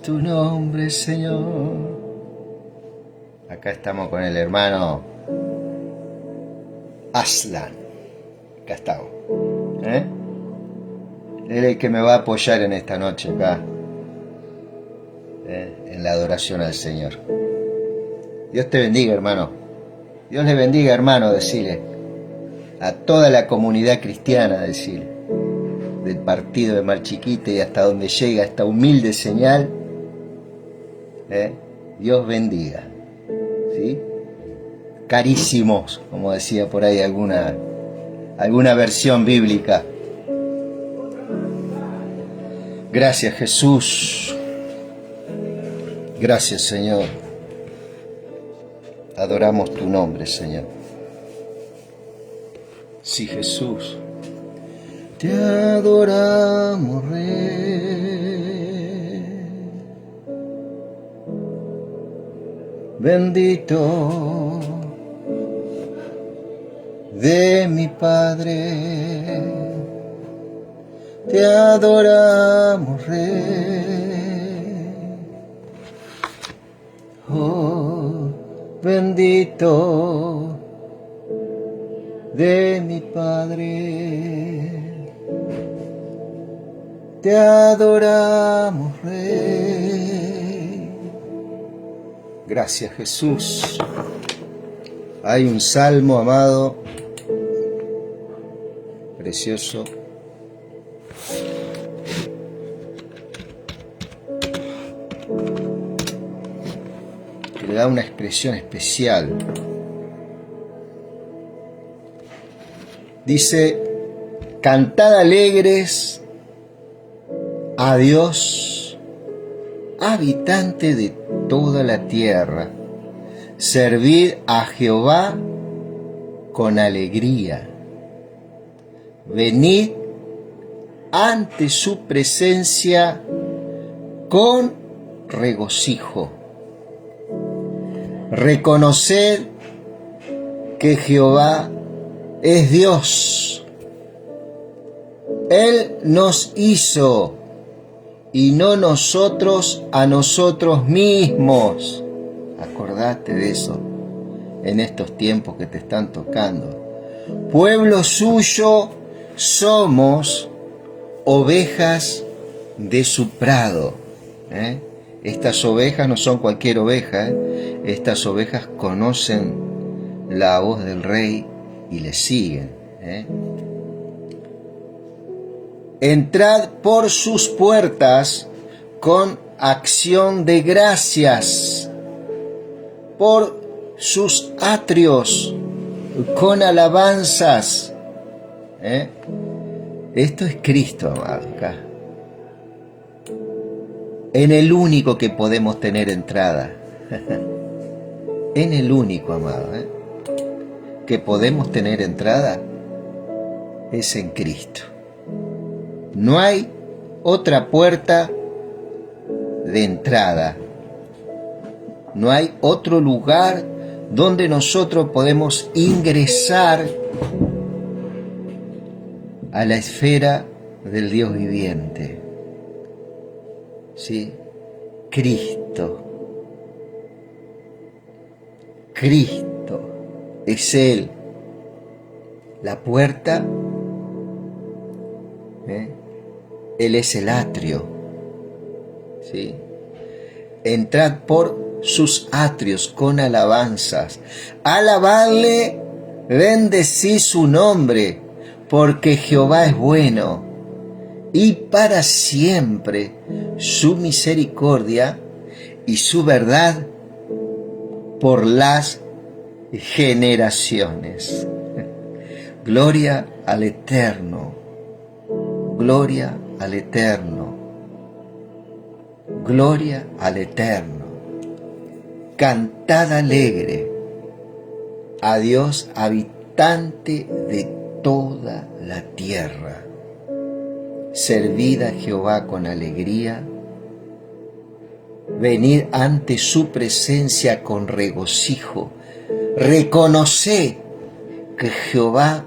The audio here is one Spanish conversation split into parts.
Tu nombre, Señor. Acá estamos con el hermano Aslan. Acá estamos. Él es el que me va a apoyar en esta noche acá. En la adoración al Señor. Dios te bendiga, hermano. Dios le bendiga, hermano, decile. A toda la comunidad cristiana, decile. Del partido de Malchiquite y hasta donde llega esta humilde señal. Dios bendiga. ¿Sí? Carísimos, como decía por ahí alguna versión bíblica. Gracias, Jesús. Gracias, Señor. Adoramos tu nombre, Señor. Sí, Jesús. Te adoramos, Rey. Bendito de mi Padre. Te adoramos, Rey. Oh, bendito de mi Padre. Te adoramos, Rey. Gracias, Jesús. Hay un salmo, amado, precioso, que le da una expresión especial. Dice: cantad alegres a Dios, habitante de toda la tierra. Servid a Jehová con alegría. Venid ante su presencia con regocijo. Reconoced que Jehová es Dios. Él nos hizo y no nosotros a nosotros mismos. Acordate de eso en estos tiempos que te están tocando. Pueblo suyo somos, ovejas de su prado. Estas ovejas no son cualquier oveja. Estas ovejas conocen la voz del Rey y le siguen. Entrad por sus puertas con acción de gracias, por sus atrios con alabanzas. Esto es Cristo, amado, acá. En el único que podemos tener entrada. En el único, amado, que podemos tener entrada es en Cristo. No hay otra puerta de entrada. No hay otro lugar donde nosotros podemos ingresar a la esfera del Dios viviente. ¿Sí? Cristo. Cristo es Él. La puerta. Él es el atrio. ¿Sí? Entrad por sus atrios con alabanzas. Alabadle, bendecid su nombre, porque Jehová es bueno, y para siempre su misericordia y su verdad por las generaciones. Gloria al Eterno. Gloria al Eterno. Gloria al Eterno. Cantad alegre a Dios, habitante de toda la tierra. Servid a Jehová con alegría. Venid ante su presencia con regocijo. Reconoced que Jehová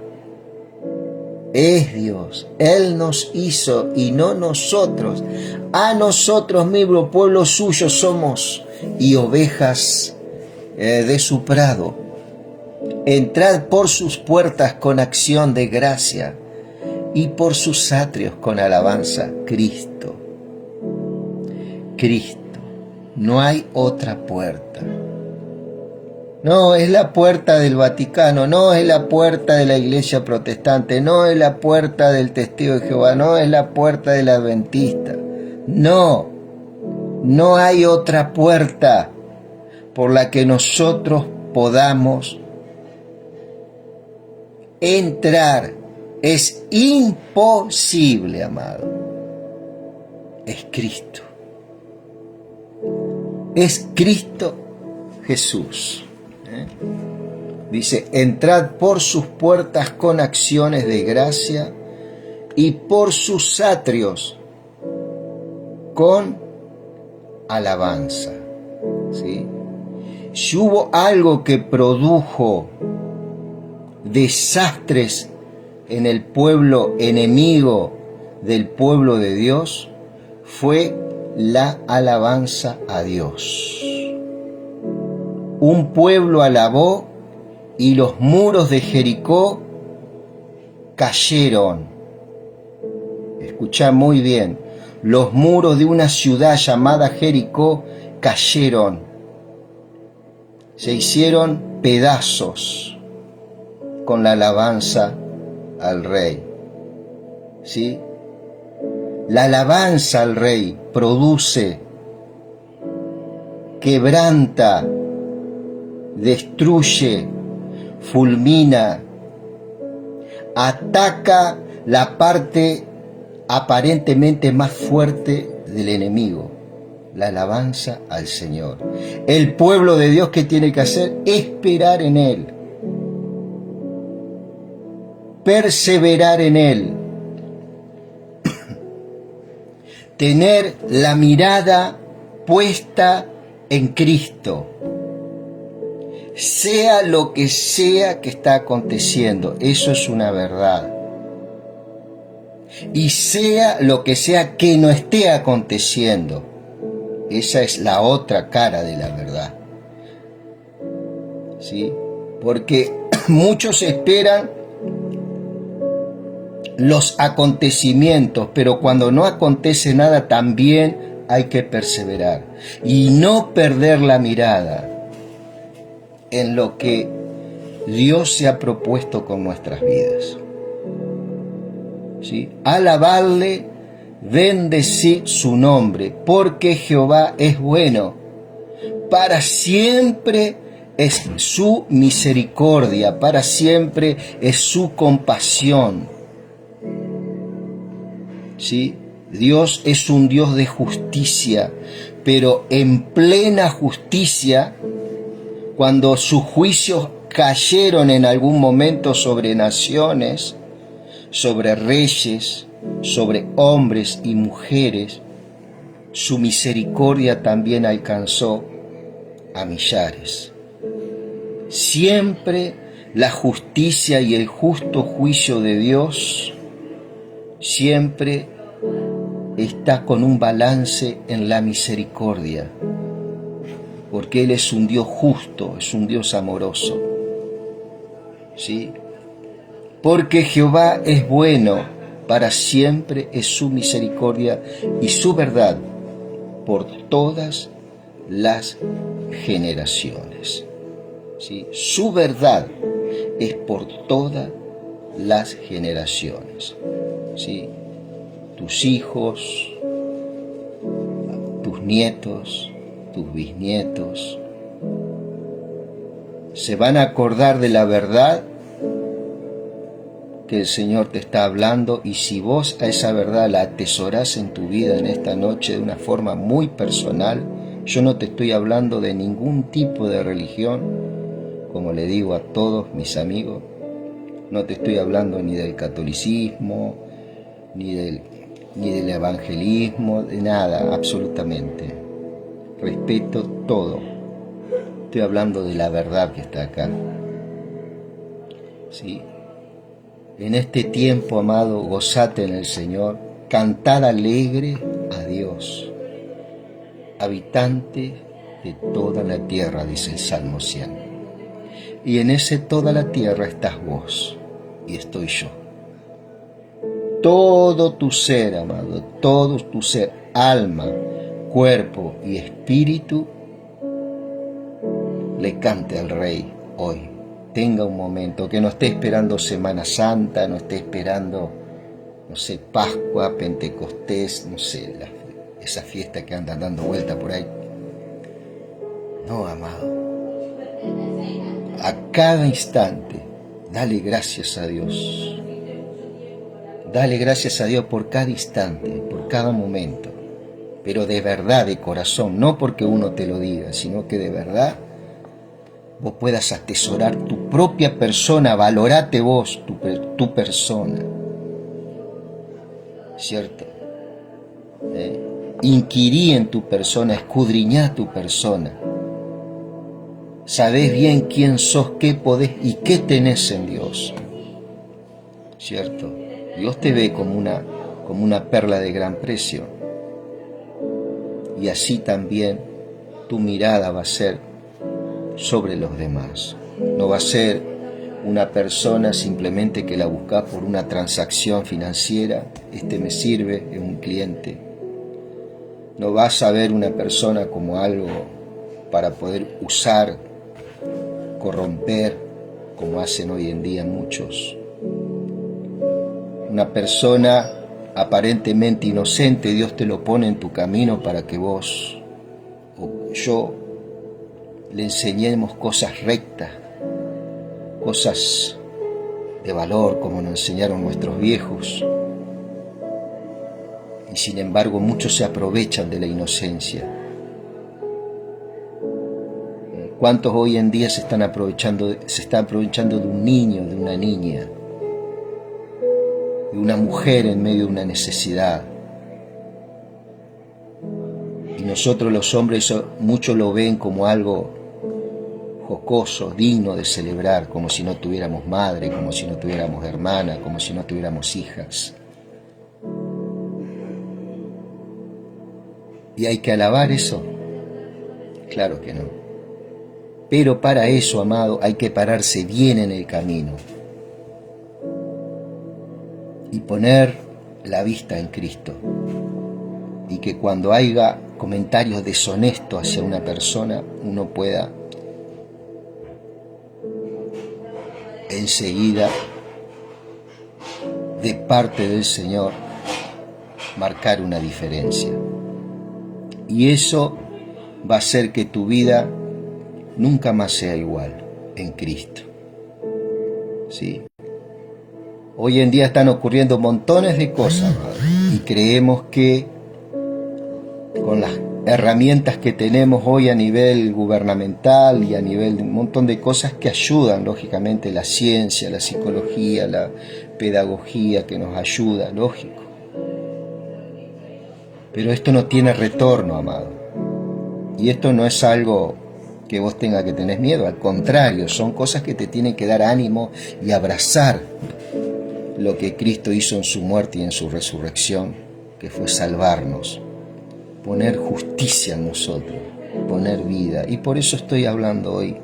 Es Dios. Él nos hizo y no nosotros. A nosotros mismos, pueblo suyo somos y ovejas de su prado. Entrad por sus puertas con acción de gracia y por sus atrios con alabanza. Cristo. Cristo. No hay otra puerta. No es la puerta del Vaticano, no es la puerta de la Iglesia Protestante, no es la puerta del Testigo de Jehová, no es la puerta del Adventista. No, no hay otra puerta por la que nosotros podamos entrar. Es imposible, amado. Es Cristo. Es Cristo Jesús. Dice, entrad por sus puertas con acciones de gracia y por sus atrios con alabanza. ¿Sí? Si hubo algo que produjo desastres en el pueblo enemigo del pueblo de Dios, fue la alabanza a Dios. Un pueblo alabó y los muros de Jericó cayeron. Escuchá muy bien. Los muros de una ciudad llamada Jericó cayeron. Se hicieron pedazos con la alabanza al rey. ¿Sí? La alabanza al rey produce, quebranta, destruye, fulmina, ataca la parte aparentemente más fuerte del enemigo, la alabanza al Señor. El pueblo de Dios, ¿qué tiene que hacer? Esperar en Él, perseverar en Él, tener la mirada puesta en Cristo. Sea lo que sea que está aconteciendo, eso es una verdad. Y sea lo que sea que no esté aconteciendo, esa es la otra cara de la verdad. ¿Sí? Porque muchos esperan los acontecimientos, pero cuando no acontece nada también hay que perseverar y no perder la mirada en lo que Dios se ha propuesto con nuestras vidas. ¿Sí? Alabarle, bendecir su nombre, porque Jehová es bueno, para siempre es su misericordia, para siempre es su compasión. ¿Sí? Dios es un Dios de justicia, pero en plena justicia, cuando sus juicios cayeron en algún momento sobre naciones, sobre reyes, sobre hombres y mujeres, su misericordia también alcanzó a millares. Siempre la justicia y el justo juicio de Dios siempre está con un balance en la misericordia, porque Él es un Dios justo, es un Dios amoroso. ¿Sí? Porque Jehová es bueno, para siempre es su misericordia y su verdad por todas las generaciones. ¿Sí? Su verdad es por todas las generaciones. ¿Sí? Tus hijos, tus nietos, tus bisnietos se van a acordar de la verdad que el Señor te está hablando, y si vos a esa verdad la atesorás en tu vida en esta noche de una forma muy personal, yo no te estoy hablando de ningún tipo de religión, como le digo a todos mis amigos, no te estoy hablando ni del catolicismo, ni del evangelismo, de nada, absolutamente. Respeto todo. Estoy hablando de la verdad que está acá. ¿Sí? En este tiempo, amado, gozate en el Señor, cantad alegre a Dios, habitante de toda la tierra, dice el Salmo 100. Y en ese toda la tierra estás vos y estoy yo. Todo tu ser, amado, todo tu ser, alma, cuerpo y espíritu, le cante al Rey hoy. Tenga un momento, que no esté esperando Semana Santa, no esté esperando, no sé, Pascua, Pentecostés, no sé, esa fiesta que andan dando vuelta por ahí. No, amado. A cada instante, dale gracias a Dios. Dale gracias a Dios por cada instante, por cada momento. Pero de verdad, de corazón, no porque uno te lo diga, sino que de verdad vos puedas atesorar tu propia persona, valorate vos, tu persona, ¿cierto? Inquirí en tu persona, escudriñá tu persona. Sabés bien quién sos, qué podés y qué tenés en Dios, ¿cierto? Dios te ve como una perla de gran precio. Y así también tu mirada va a ser sobre los demás. No va a ser una persona simplemente que la buscas por una transacción financiera. Este me sirve, es un cliente. No vas a ver una persona como algo para poder usar, corromper, como hacen hoy en día muchos. Una persona aparentemente inocente, Dios te lo pone en tu camino para que vos o yo le enseñemos cosas rectas, cosas de valor como nos enseñaron nuestros viejos. Y sin embargo muchos se aprovechan de la inocencia. ¿Cuántos hoy en día se están aprovechando de un niño, de una niña, de una mujer en medio de una necesidad? Y nosotros los hombres, muchos lo ven como algo jocoso, digno de celebrar, como si no tuviéramos madre, como si no tuviéramos hermana, como si no tuviéramos hijas. ¿Y hay que alabar eso? Claro que no. Pero para eso, amado, hay que pararse bien en el camino y poner la vista en Cristo. Y que cuando haya comentarios deshonestos hacia una persona, uno pueda enseguida, de parte del Señor, marcar una diferencia. Y eso va a hacer que tu vida nunca más sea igual en Cristo. ¿Sí? Hoy en día están ocurriendo montones de cosas, y creemos que con las herramientas que tenemos hoy a nivel gubernamental y a nivel de un montón de cosas que ayudan, lógicamente, la ciencia, la psicología, la pedagogía que nos ayuda, lógico. Pero esto no tiene retorno, amado. Y esto no es algo que vos tengas que tener miedo, al contrario, son cosas que te tienen que dar ánimo y abrazar lo que Cristo hizo en su muerte y en su resurrección, que fue salvarnos, poner justicia en nosotros, poner vida. Y por eso estoy hablando hoy.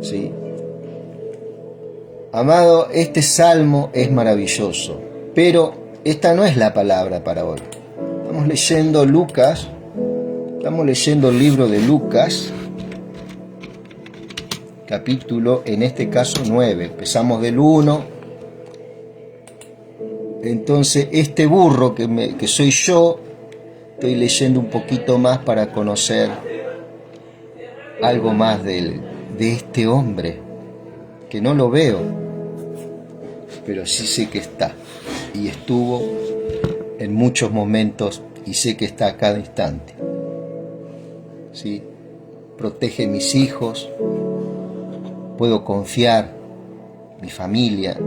¿Sí? Amado, este salmo es maravilloso, pero esta no es la palabra para hoy. Estamos leyendo Lucas, estamos leyendo el libro de Lucas, capítulo, en este caso 9. Empezamos del 1. Entonces, este burro que soy yo, estoy leyendo un poquito más para conocer algo más de este hombre, que no lo veo, pero sí sé que está, y estuvo en muchos momentos, y sé que está a cada instante. ¿Sí? Protege mis hijos, puedo confiar, mi familia,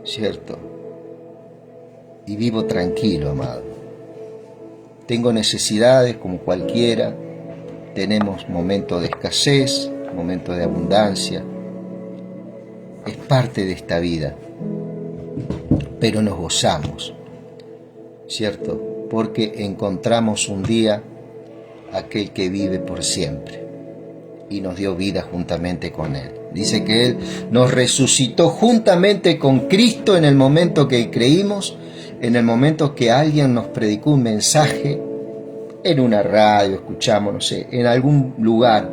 ¿cierto? Y vivo tranquilo, amado. Tengo necesidades como cualquiera, tenemos momentos de escasez, momentos de abundancia, es parte de esta vida, pero nos gozamos, ¿cierto? Porque encontramos un día aquel que vive por siempre y nos dio vida juntamente con Él. Dice que Él nos resucitó juntamente con Cristo en el momento que creímos, en el momento que alguien nos predicó un mensaje, en una radio, escuchamos, no sé, en algún lugar,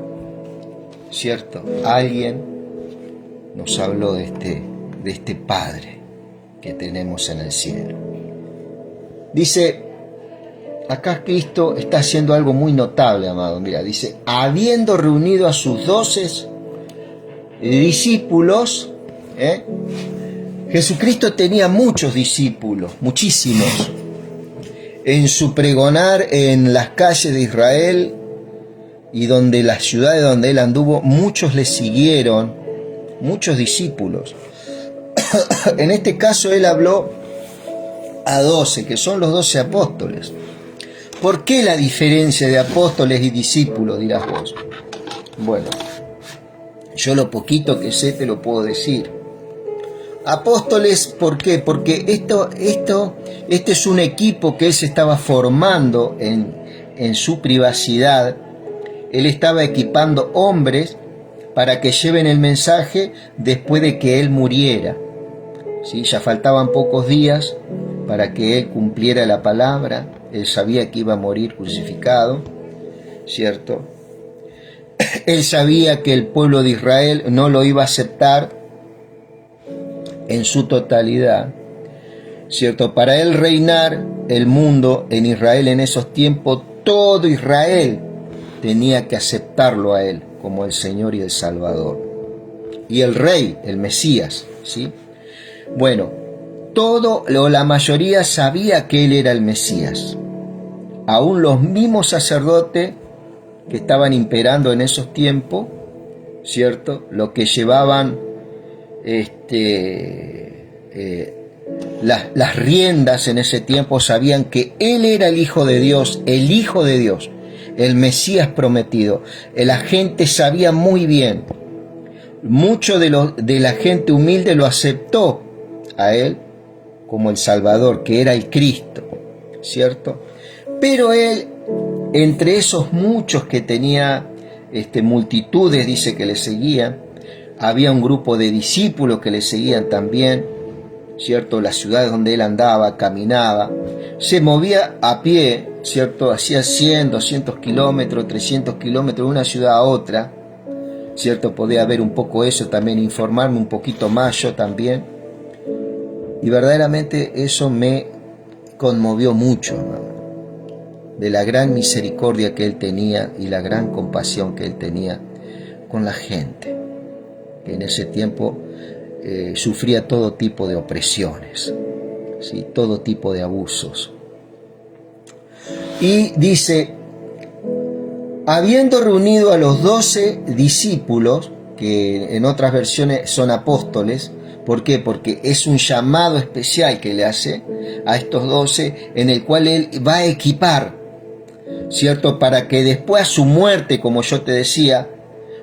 ¿cierto? Alguien nos habló de este Padre que tenemos en el cielo. Dice, acá Cristo está haciendo algo muy notable, amado. Mira, dice, habiendo reunido a sus 12 discípulos, Jesucristo tenía muchos discípulos, muchísimos. En su pregonar en las calles de Israel y donde las ciudades donde él anduvo, muchos le siguieron, muchos discípulos. En este caso él habló a 12, que son los 12 apóstoles. ¿Por qué la diferencia de apóstoles y discípulos, dirás vos? Bueno, yo lo poquito que sé te lo puedo decir. Apóstoles, ¿por qué? Porque este es un equipo que él se estaba formando en su privacidad. Él estaba equipando hombres para que lleven el mensaje después de que él muriera. ¿Sí? Ya faltaban pocos días para que él cumpliera la palabra. Él sabía que iba a morir crucificado, ¿cierto? Él sabía que el pueblo de Israel no lo iba a aceptar en su totalidad, ¿cierto? Para él reinar el mundo en Israel en esos tiempos, todo Israel tenía que aceptarlo a él como el Señor y el Salvador. Y el Rey, el Mesías, ¿sí? Bueno, la mayoría sabía que él era el Mesías. Aún los mismos sacerdotes que estaban imperando en esos tiempos, ¿cierto? Los que llevaban las riendas en ese tiempo sabían que él era el Hijo de Dios, el Mesías prometido. La gente sabía muy bien. Mucho de la gente humilde lo aceptó a él como el Salvador, que era el Cristo, ¿cierto? Pero él, entre esos muchos que tenía, multitudes, dice que le seguían, había un grupo de discípulos que le seguían también, ¿cierto? Las ciudades donde él andaba, caminaba, se movía a pie, ¿cierto? Hacía 100, 200 kilómetros, 300 kilómetros de una ciudad a otra, ¿cierto? Podía ver un poco eso también, informarme un poquito más yo también. Y verdaderamente eso me conmovió mucho, hermano, de la gran misericordia que él tenía y la gran compasión que él tenía con la gente, que en ese tiempo sufría todo tipo de opresiones, ¿sí? Todo tipo de abusos. Y dice, habiendo reunido a los 12 discípulos, que en otras versiones son apóstoles, ¿por qué? Porque es un llamado especial que le hace a estos 12, en el cual él va a equipar, ¿cierto? Para que después a su muerte, como yo te decía,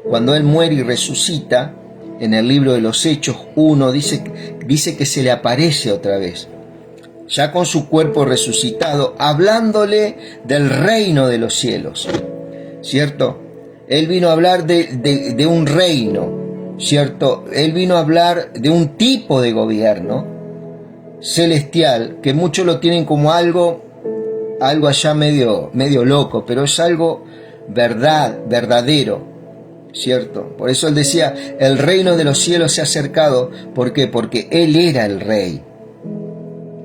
cuando él muere y resucita, en el libro de los Hechos 1, dice que se le aparece otra vez, ya con su cuerpo resucitado, hablándole del reino de los cielos, ¿cierto? Él vino a hablar de un reino, ¿cierto? Él vino a hablar de un tipo de gobierno celestial, que muchos lo tienen como algo allá medio loco, pero es algo verdadero, ¿cierto? Por eso él decía, el reino de los cielos se ha acercado. ¿Por qué? Porque él era el rey.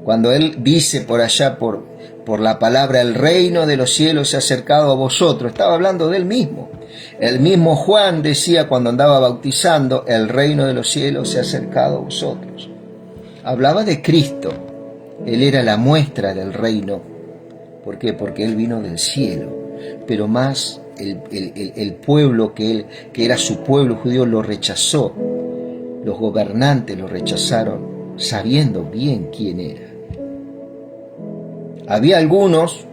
Cuando él dice por allá, por la palabra, el reino de los cielos se ha acercado a vosotros, estaba hablando de él mismo. El mismo Juan decía cuando andaba bautizando, el reino de los cielos se ha acercado a vosotros. Hablaba de Cristo. Él era la muestra del reino. ¿Por qué? Porque él vino del cielo. Pero más el pueblo que era su pueblo judío lo rechazó. Los gobernantes lo rechazaron sabiendo bien quién era. Había algunos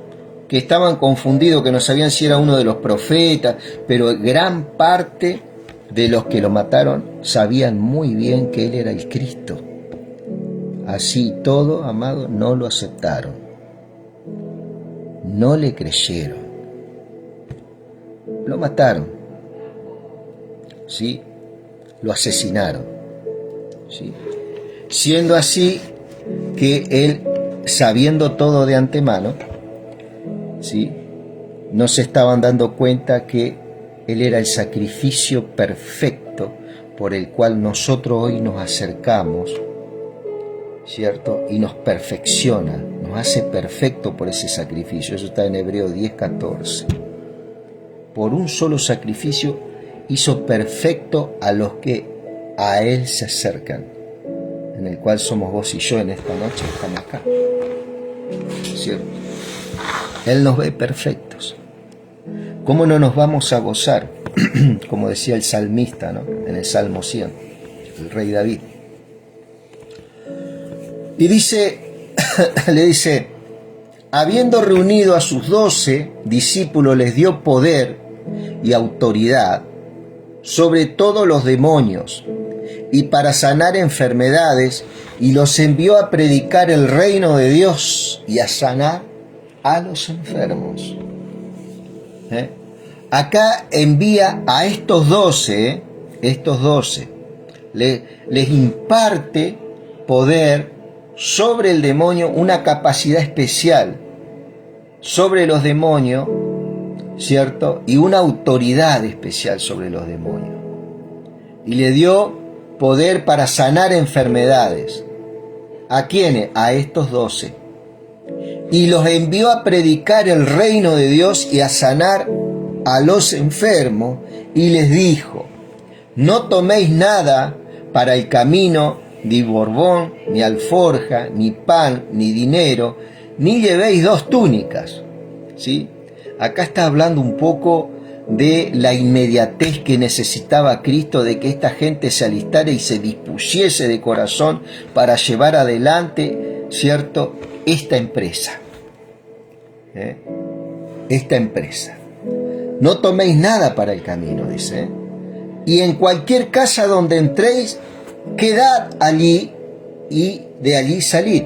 que estaban confundidos, que no sabían si era uno de los profetas, pero gran parte de los que lo mataron sabían muy bien que él era el Cristo. Así todo, amado, no lo aceptaron. No le creyeron. Lo mataron. ¿Sí? Lo asesinaron. ¿Sí? Siendo así que él, sabiendo todo de antemano, ¿sí?, no se estaban dando cuenta que él era el sacrificio perfecto por el cual nosotros hoy nos acercamos, ¿cierto? Y nos perfecciona, nos hace perfecto por ese sacrificio. Eso está en Hebreos 10:14. Por un solo sacrificio hizo perfecto a los que a él se acercan, en el cual somos vos y yo en esta noche, estamos acá, ¿cierto? Él nos ve perfectos. ¿Cómo no nos vamos a gozar? Como decía el salmista, ¿no?, en el Salmo 100, el rey David. Y dice, le dice, habiendo reunido a sus 12 discípulos, les dio poder y autoridad sobre todos los demonios y para sanar enfermedades, y los envió a predicar el reino de Dios y a sanar a los enfermos. Acá envía a estos 12, les imparte poder sobre el demonio, una capacidad especial sobre los demonios, ¿cierto? Y una autoridad especial sobre los demonios. Y le dio poder para sanar enfermedades. ¿A quiénes? A estos 12. Y los envió a predicar el reino de Dios y a sanar a los enfermos, y les dijo, no toméis nada para el camino, ni borbón, ni alforja, ni pan, ni dinero, ni llevéis 2 túnicas. ¿Sí? Acá está hablando un poco de la inmediatez que necesitaba Cristo, de que esta gente se alistara y se dispusiese de corazón para llevar adelante, ¿cierto?, esta empresa. Esta empresa. No toméis nada para el camino, dice. Y en cualquier casa donde entréis, quedad allí y de allí salid.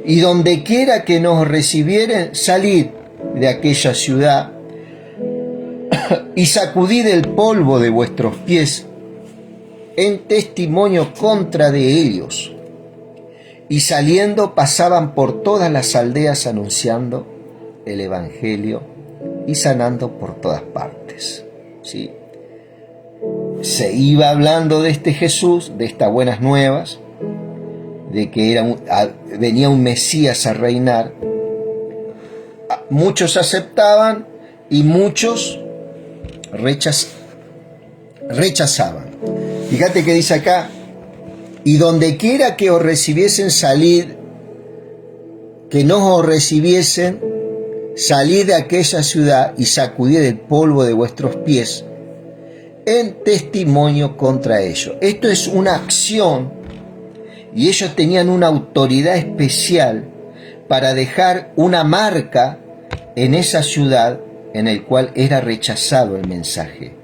Y donde quiera que nos recibieren, salid de aquella ciudad y sacudid el polvo de vuestros pies en testimonio contra de ellos. Y saliendo pasaban por todas las aldeas anunciando el evangelio y sanando por todas partes. ¿Sí? Se iba hablando de este Jesús, de estas buenas nuevas, de que venía un Mesías a reinar. Muchos aceptaban y muchos rechazaban. Fíjate que dice acá, y donde quiera que os recibiesen, salid, que no os recibiesen, salid de aquella ciudad y sacudid el polvo de vuestros pies en testimonio contra ellos. Esto es una acción, y ellos tenían una autoridad especial para dejar una marca en esa ciudad en el cual era rechazado el mensaje.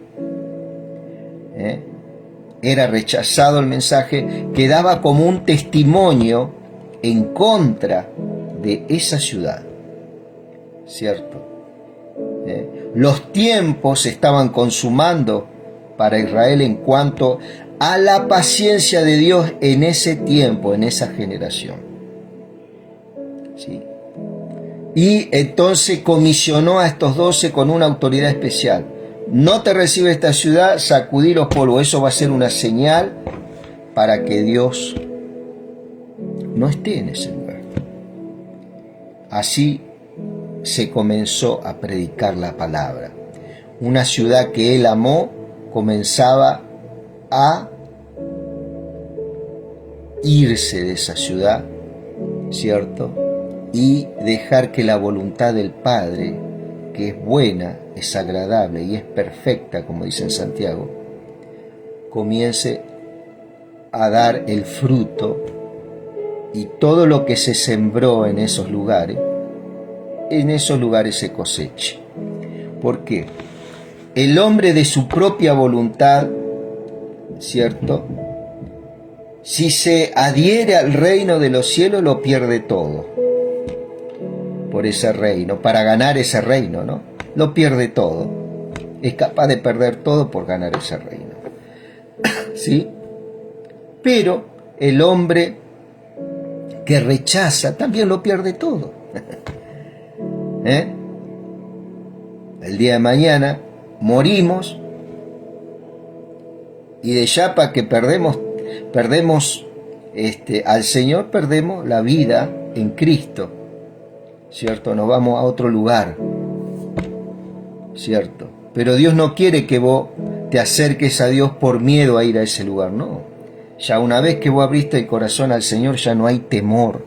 Era rechazado el mensaje, quedaba como un testimonio en contra de esa ciudad, ¿cierto? Los tiempos se estaban consumando para Israel en cuanto a la paciencia de Dios en ese tiempo, en esa generación. ¿Sí? Y entonces comisionó a estos 12 con una autoridad especial. No te recibe esta ciudad, sacudí los polvos. Eso va a ser una señal para que Dios no esté en ese lugar. Así se comenzó a predicar la palabra. Una ciudad que él amó comenzaba a irse de esa ciudad, ¿cierto? Y dejar que la voluntad del Padre, que es buena, es agradable y es perfecta, como dice en Santiago, comience a dar el fruto, y todo lo que se sembró en esos lugares se coseche. ¿Por qué? el hombre de su propia voluntad, ¿cierto? Si se adhiere al reino de los cielos, lo pierde todo. Por ese reino, para ganar ese reino, ¿no? Lo pierde todo. Es capaz de perder todo por ganar ese reino. ¿Sí? Pero el hombre que rechaza también lo pierde todo. El día de mañana morimos y de chapa que perdemos al Señor, perdemos la vida en Cristo, ¿cierto? Nos vamos a otro lugar, ¿cierto? Pero Dios no quiere que vos te acerques a Dios por miedo a ir a ese lugar, no. Ya una vez que vos abriste el corazón al Señor, ya no hay temor,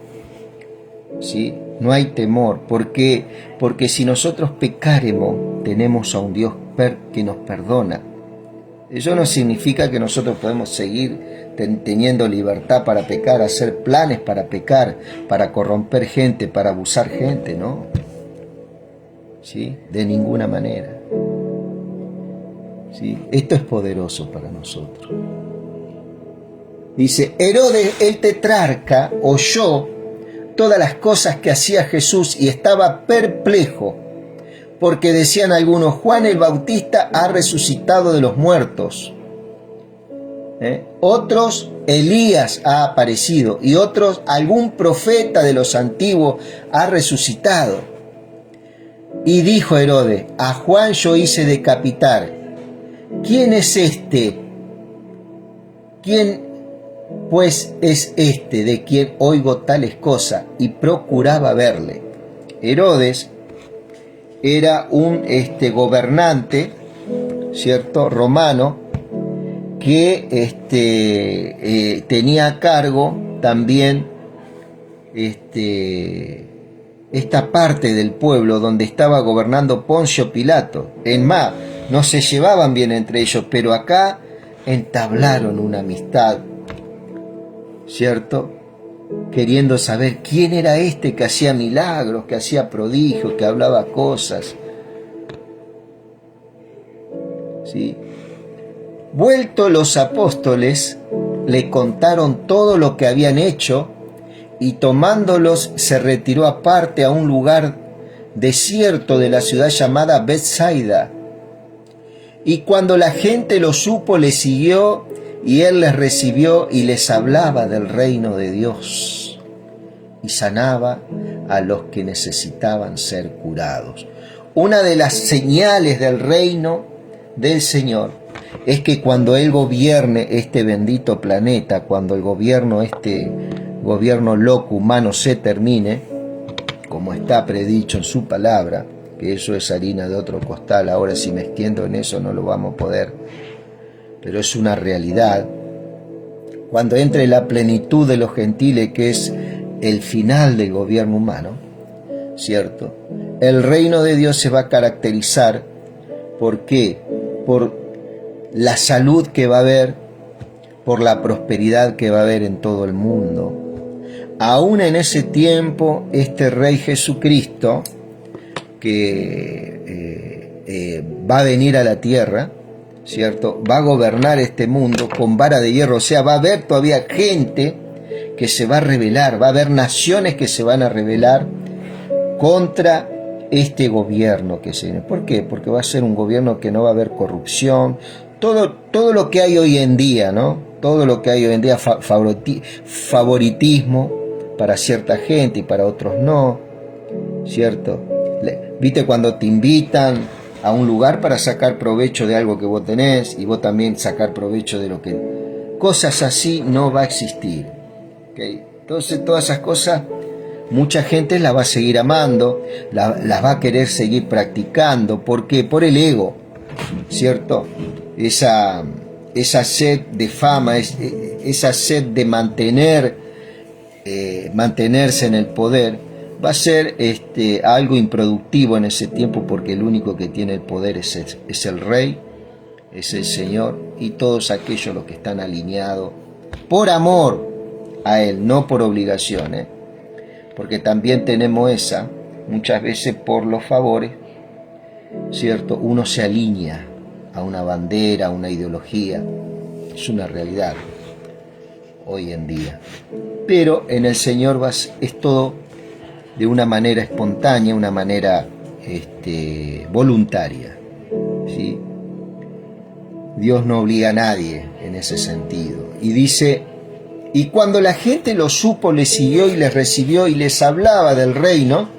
¿sí? No hay temor. ¿Por qué? Porque si nosotros pecaremos, tenemos a un Dios que nos perdona. Eso no significa que nosotros podemos seguir teniendo libertad para pecar, hacer planes para pecar, para corromper gente, para abusar gente, ¿no? ¿Sí? De ninguna manera. ¿Sí? Esto es poderoso para nosotros. Dice, Herodes el tetrarca oyó todas las cosas que hacía Jesús y estaba perplejo, porque decían algunos, Juan el Bautista ha resucitado de los muertos. Otros, Elías ha aparecido, y otros, algún profeta de los antiguos ha resucitado. Y dijo Herodes, a Juan yo hice decapitar. ¿Quién es este? ¿Quién pues es este de quien oigo tales cosas? Y procuraba verle. Herodes era un gobernante, ¿cierto?, romano, que tenía a cargo también esta parte del pueblo donde estaba gobernando Poncio Pilato. En más, no se llevaban bien entre ellos, pero acá entablaron una amistad, ¿cierto? Queriendo saber quién era este que hacía milagros, que hacía prodigios, que hablaba cosas. ¿Sí? Vueltos los apóstoles, le contaron todo lo que habían hecho, y tomándolos se retiró aparte a un lugar desierto de la ciudad llamada Bethsaida. Y cuando la gente lo supo, le siguió, y él les recibió y les hablaba del reino de Dios, y sanaba a los que necesitaban ser curados. Una de las señales del reino del Señor es que cuando Él gobierne este bendito planeta, cuando el gobierno loco humano se termine, como está predicho en su palabra, que eso es harina de otro costal, ahora si me extiendo en eso no lo vamos a poder, pero es una realidad. Cuando entre la plenitud de los gentiles, que es el final del gobierno humano, ¿cierto? El reino de Dios se va a caracterizar, ¿por qué? Por la salud que va a haber, por la prosperidad que va a haber en todo el mundo. Aún en ese tiempo, este Rey Jesucristo, que va a venir a la tierra, ¿cierto?, va a gobernar este mundo con vara de hierro. O sea, va a haber todavía gente que se va a rebelar, va a haber naciones que se van a rebelar contra este gobierno que se viene. ¿Por qué? Porque va a ser un gobierno que no va a haber corrupción, todo lo que hay hoy en día, ¿no? Todo lo que hay hoy en día, favoritismo para cierta gente y para otros no, ¿cierto? ¿Viste cuando te invitan a un lugar para sacar provecho de algo que vos tenés y vos también sacar provecho de lo que... Cosas así no va a existir, ¿okay? Entonces todas esas cosas, mucha gente las va a seguir amando, las va a querer seguir practicando. ¿Por qué? Por el ego, ¿cierto? Esa sed de fama, esa sed de mantenerse en el poder, va a ser algo improductivo en ese tiempo, porque el único que tiene el poder es el Rey, es el Señor, y todos aquellos los que están alineados por amor a Él, no por obligación, porque también tenemos muchas veces por los favores, ¿cierto? Uno se alinea, a una bandera, a una ideología. Es una realidad hoy en día. Pero en el Señor es todo de una manera espontánea, una manera voluntaria, ¿sí? Dios no obliga a nadie en ese sentido. Y dice, y cuando la gente lo supo, le siguió y les recibió y les hablaba del reino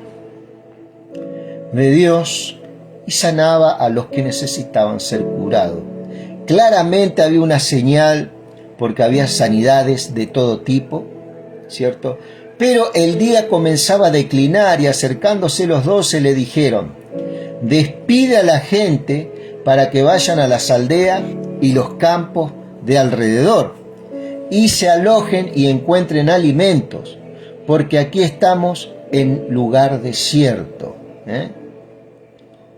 de Dios y sanaba a los que necesitaban ser curados. Claramente había una señal porque había sanidades de todo tipo, ¿cierto? Pero el día comenzaba a declinar y acercándose los 12 le dijeron, despide a la gente para que vayan a las aldeas y los campos de alrededor y se alojen y encuentren alimentos, porque aquí estamos en lugar desierto.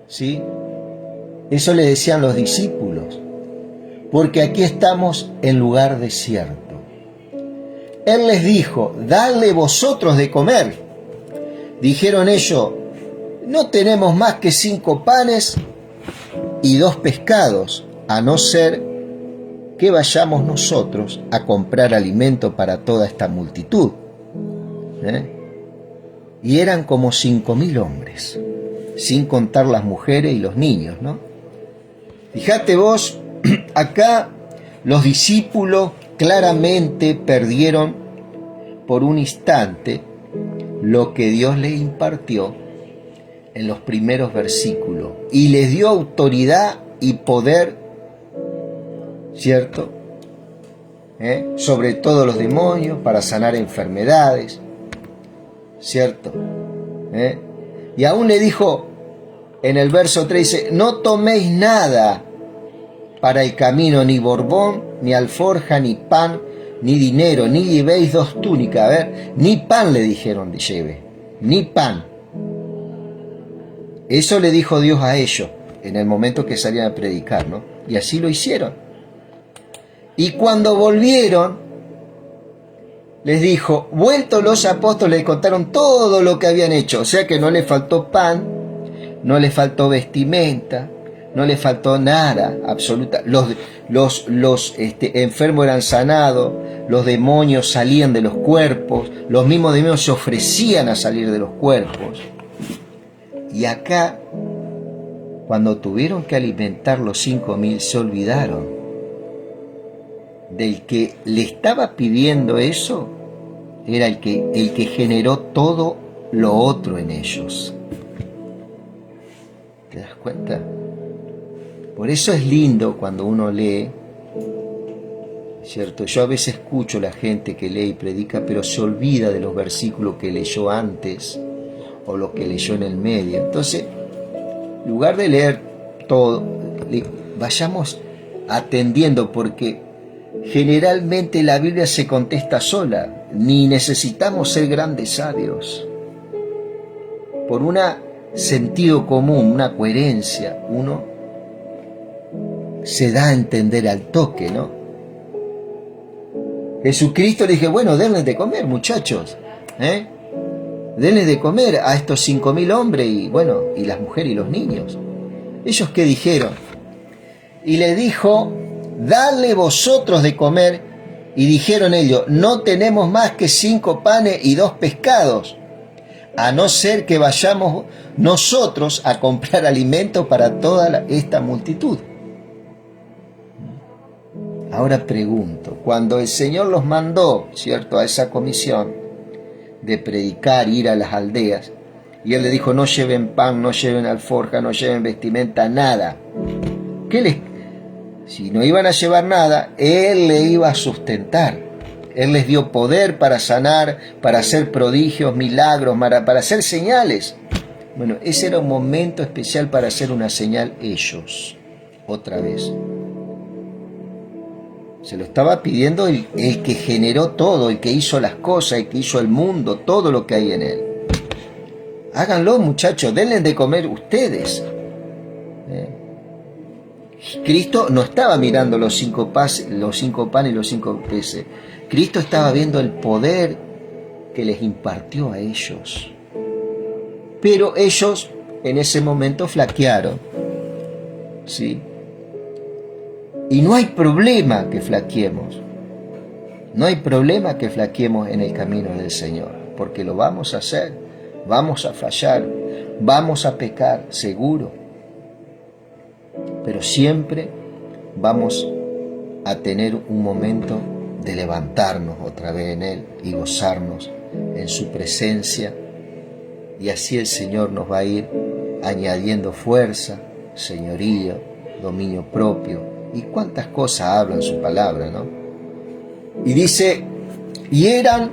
¿Sí? Eso le decían los discípulos, porque aquí estamos en lugar desierto. Él les dijo, dadle vosotros de comer. Dijeron ellos, no tenemos más que 5 panes y 2 pescados, a no ser que vayamos nosotros a comprar alimento para toda esta multitud. Y eran como 5.000 hombres, sin contar las mujeres y los niños, ¿no? Fíjate vos, acá los discípulos claramente perdieron por un instante lo que Dios les impartió en los primeros versículos y les dio autoridad y poder, ¿cierto? Sobre todos los demonios para sanar enfermedades, ¿cierto? Y aún le dijo en el verso 3, dice, no toméis nada para el camino, ni borbón, ni alforja, ni pan, ni dinero, ni llevéis 2 túnicas. A ver, ni pan le dijeron de lleve, ni pan. Eso le dijo Dios a ellos en el momento que salían a predicar, ¿no? Y así lo hicieron. Y cuando volvieron, les dijo, vueltos los apóstoles, les contaron todo lo que habían hecho. O sea que no les faltó pan, no les faltó vestimenta, no les faltó nada, absoluta. Los enfermos eran sanados, los demonios salían de los cuerpos, los mismos demonios se ofrecían a salir de los cuerpos. Y acá, cuando tuvieron que alimentar los 5.000, se olvidaron del que le estaba pidiendo eso, era el que generó todo lo otro en ellos. ¿Te das cuenta? Por eso es lindo cuando uno lee, ¿cierto? Yo a veces escucho a la gente que lee y predica, pero se olvida de los versículos que leyó antes o lo que leyó en el medio. Entonces, en lugar de leer todo, vayamos atendiendo, porque generalmente la Biblia se contesta sola, ni necesitamos ser grandes sabios. Por un sentido común, una coherencia, uno se da a entender al toque, ¿no? Jesucristo le dije, bueno, denles de comer, muchachos, denles de comer a estos 5.000 hombres y bueno, y las mujeres y los niños. ¿Ellos qué dijeron? Y le dijo, dadle vosotros de comer. Y dijeron ellos, no tenemos más que 5 panes y 2 pescados, a no ser que vayamos nosotros a comprar alimento para toda esta multitud. Ahora pregunto, cuando el Señor los mandó, ¿cierto?, a esa comisión de predicar, ir a las aldeas, y Él le dijo, no lleven pan, no lleven alforja, no lleven vestimenta, nada. Si no iban a llevar nada, Él le iba a sustentar. Él les dio poder para sanar, para hacer prodigios, milagros, para hacer señales. Bueno, ese era un momento especial para hacer una señal ellos, otra vez. Se lo estaba pidiendo el que generó todo, el que hizo las cosas, el que hizo el mundo, todo lo que hay en él. Háganlo, muchachos, denles de comer ustedes. Cristo no estaba mirando los 5 panes y los 5 peces. Cristo estaba viendo el poder que les impartió a ellos. Pero ellos en ese momento flaquearon, ¿sí? Y no hay problema que flaqueemos. No hay problema que flaqueemos en el camino del Señor, porque lo vamos a hacer, vamos a fallar, vamos a pecar, seguro. Pero siempre vamos a tener un momento de levantarnos otra vez en Él y gozarnos en su presencia. Y así el Señor nos va a ir añadiendo fuerza, señorío, dominio propio. Y cuántas cosas habla en su palabra, ¿no? Y dice, y eran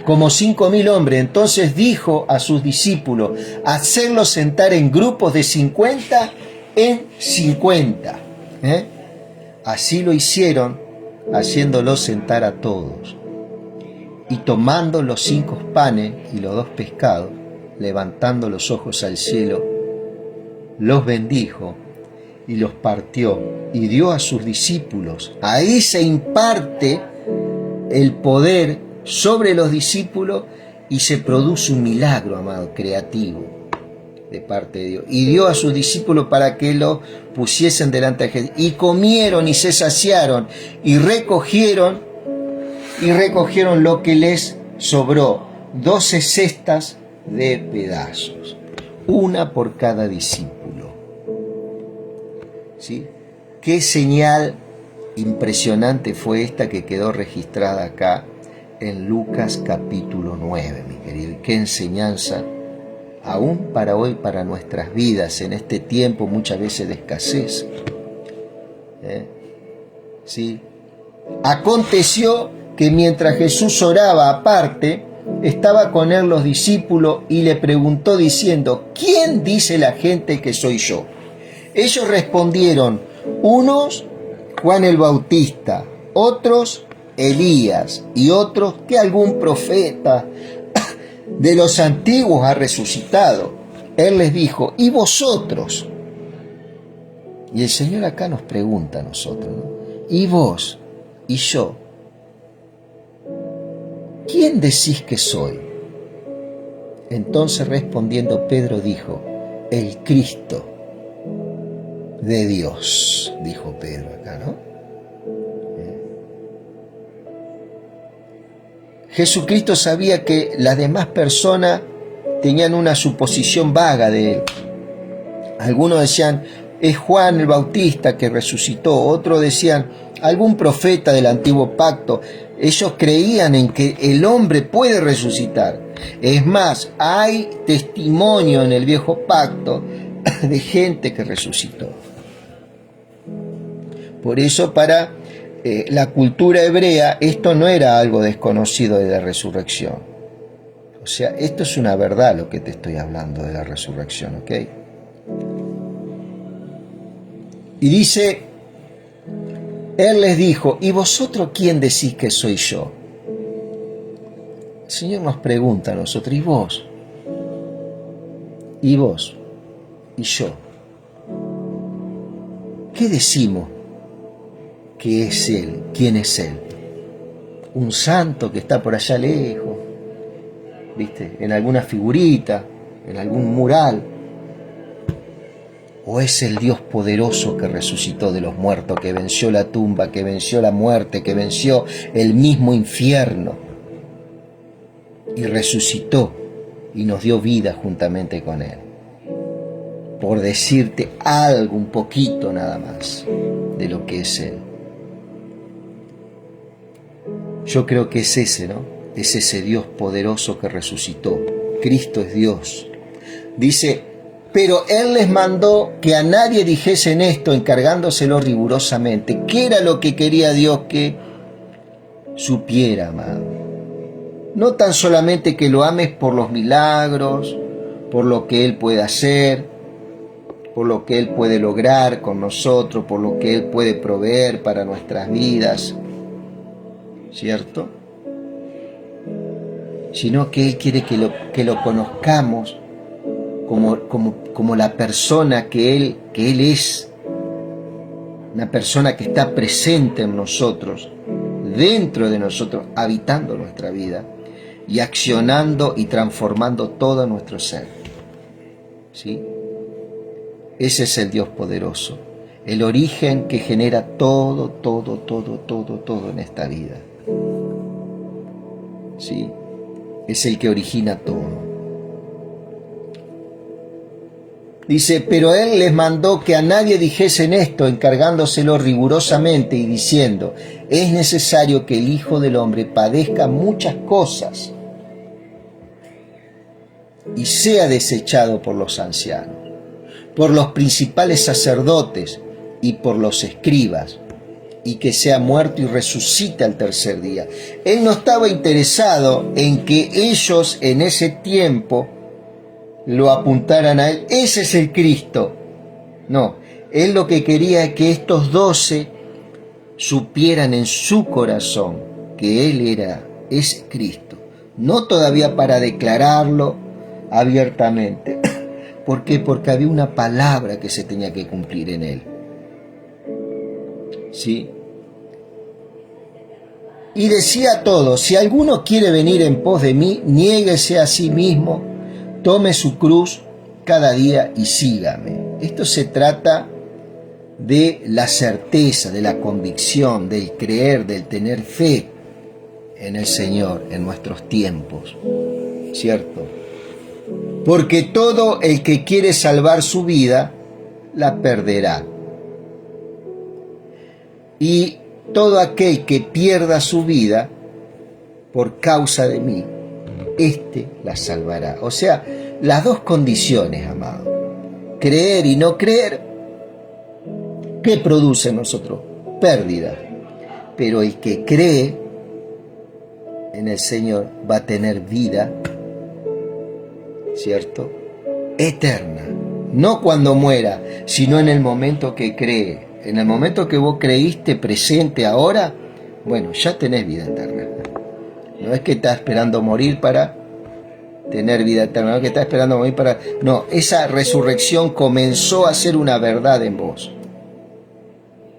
como 5.000 hombres. Entonces dijo a sus discípulos, hacerlos sentar en grupos de 50 en 50. Así lo hicieron, haciéndolos sentar a todos. Y tomando los 5 panes y los 2 pescados, levantando los ojos al cielo, los bendijo y los partió y dio a sus discípulos. Ahí se imparte el poder sobre los discípulos y se produce un milagro, amado, creativo de parte de Dios. Y dio a sus discípulos para que lo pusiesen delante de Jesús. Y comieron y se saciaron y recogieron lo que les sobró, 12 cestas de pedazos, una por cada discípulo. ¿Sí? Qué señal impresionante fue esta que quedó registrada acá en Lucas capítulo 9, mi querido. Y qué enseñanza, aún para hoy, para nuestras vidas, en este tiempo muchas veces de escasez. ¿Sí? Aconteció que mientras Jesús oraba aparte, estaba con él los discípulos y le preguntó diciendo, ¿quién dice la gente que soy yo? Ellos respondieron, unos Juan el Bautista, otros Elías y otros que algún profeta de los antiguos ha resucitado. Él les dijo, ¿y vosotros? Y el Señor acá nos pregunta a nosotros, ¿no? ¿Y vos? ¿Y yo? ¿Quién decís que soy? Entonces respondiendo Pedro dijo, el Cristo de Dios, dijo Pedro acá, ¿no? Jesucristo sabía que las demás personas tenían una suposición vaga de él. Algunos decían, es Juan el Bautista que resucitó. Otros decían, algún profeta del antiguo pacto. Ellos creían en que el hombre puede resucitar. Es más, hay testimonio en el viejo pacto de gente que resucitó. Por eso para la cultura hebrea esto no era algo desconocido de la resurrección. O sea, esto es una verdad lo que te estoy hablando de la resurrección, ¿ok? Y dice, él les dijo, ¿y vosotros quién decís que soy yo? El Señor nos pregunta a nosotros, ¿y vos? ¿Y vos? ¿Y yo? ¿Qué decimos que es Él? ¿Quién es Él? ¿Un santo que está por allá lejos? ¿Viste? ¿En alguna figurita? ¿En algún mural? ¿O es el Dios poderoso que resucitó de los muertos, que venció la tumba, que venció la muerte, que venció el mismo infierno y resucitó y nos dio vida juntamente con Él? Por decirte algo, un poquito nada más de lo que es Él. Yo creo que es ese, ¿no? Es ese Dios poderoso que resucitó. Cristo es Dios. Dice, pero Él les mandó que a nadie dijesen esto, encargándoselo rigurosamente. ¿Qué era lo que quería Dios que supiera, amado? No tan solamente que lo ames por los milagros, por lo que Él puede hacer, por lo que Él puede lograr con nosotros, por lo que Él puede proveer para nuestras vidas, ¿cierto? Sino que Él quiere que lo conozcamos como la persona que Él es, una persona que está presente en nosotros, dentro de nosotros, habitando nuestra vida y accionando y transformando todo nuestro ser, ¿sí? Ese es el Dios poderoso, el origen que genera todo en esta vida. ¿Sí? Es el que origina todo. Dice, pero él les mandó que a nadie dijesen esto, encargándoselo rigurosamente y diciendo, es necesario que el Hijo del Hombre padezca muchas cosas y sea desechado por los ancianos, por los principales sacerdotes y por los escribas, y que sea muerto y resucite al tercer día. Él no estaba interesado en que ellos en ese tiempo lo apuntaran a él. Ese es el Cristo. No, él lo que quería es que estos 12 supieran en su corazón que él es Cristo. No todavía para declararlo abiertamente. ¿Por qué? Porque había una palabra que se tenía que cumplir en él. ¿Sí? Y decía a todos, si alguno quiere venir en pos de mí, niéguese a sí mismo, tome su cruz cada día y sígame. Esto se trata de la certeza, de la convicción, del creer, del tener fe en el Señor en nuestros tiempos, ¿cierto? Porque todo el que quiere salvar su vida, la perderá. Y todo aquel que pierda su vida por causa de mí, éste la salvará. O sea, las dos condiciones, amado. Creer y no creer, ¿qué produce en nosotros? Pérdida. Pero el que cree en el Señor va a tener vida, ¿cierto? Eterna. No cuando muera, sino en el momento que cree. En el momento que vos creíste presente ahora, bueno, ya tenés vida eterna. No es que estás esperando morir para tener vida eterna, no es que estás esperando morir para... No, esa resurrección comenzó a ser una verdad en vos.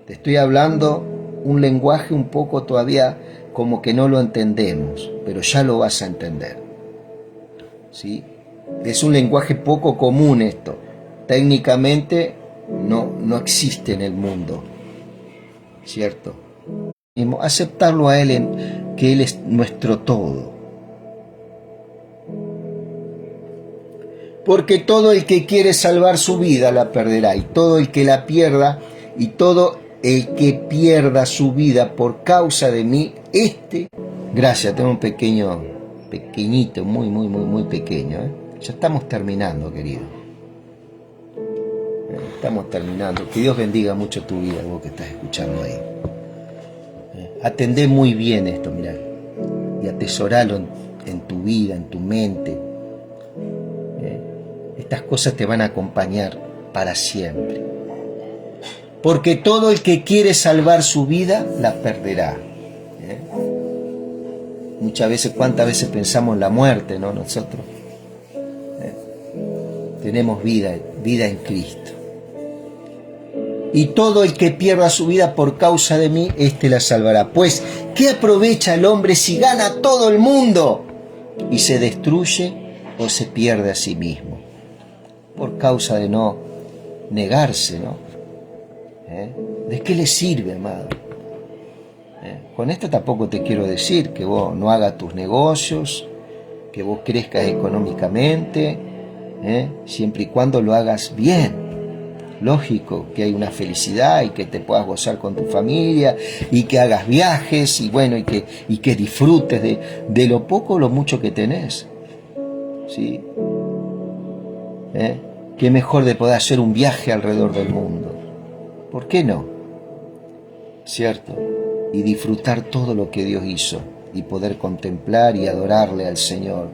Te estoy hablando un lenguaje un poco todavía como que no lo entendemos, pero ya lo vas a entender. ¿Sí? Es un lenguaje poco común esto. Técnicamente no existe en el mundo, ¿cierto? Aceptarlo a Él que Él es nuestro todo. Porque todo el que quiere salvar su vida la perderá, y todo el que la pierda, y todo el que pierda su vida por causa de mí, gracias, tengo un pequeñito, muy pequeño, Ya estamos terminando, querido. Estamos terminando. Que Dios bendiga mucho tu vida, vos que estás escuchando ahí. Atendé muy bien esto, mirá, y atesoralo en tu vida, en tu mente. Estas cosas te van a acompañar para siempre. Porque todo el que quiere salvar su vida, la perderá. Muchas veces, ¿cuántas veces pensamos en la muerte, no? Nosotros tenemos vida en Cristo. Y todo el que pierda su vida por causa de mí, la salvará. Pues, ¿qué aprovecha el hombre si gana todo el mundo y se destruye o se pierde a sí mismo? Por causa de no negarse, ¿no? ¿De qué le sirve, amado? Con esto tampoco te quiero decir que vos no hagas tus negocios, que vos crezcas económicamente, siempre y cuando lo hagas bien. Lógico que hay una felicidad y que te puedas gozar con tu familia y que hagas viajes y bueno, y que disfrutes de lo poco o lo mucho que tenés. ¿Sí? Qué mejor de poder hacer un viaje alrededor del mundo. ¿Por qué no? ¿Cierto? Y disfrutar todo lo que Dios hizo y poder contemplar y adorarle al Señor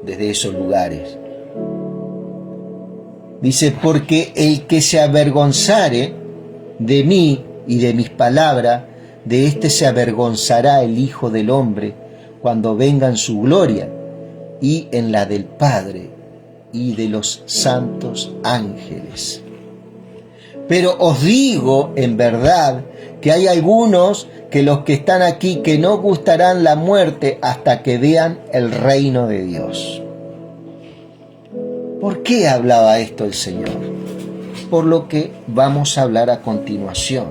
desde esos lugares. Dice, porque el que se avergonzare de mí y de mis palabras, de éste se avergonzará el Hijo del Hombre cuando venga en su gloria y en la del Padre y de los santos ángeles. Pero os digo en verdad que hay algunos que los que están aquí que no gustarán la muerte hasta que vean el reino de Dios. ¿Por qué hablaba esto el Señor? por lo que vamos a hablar a continuación.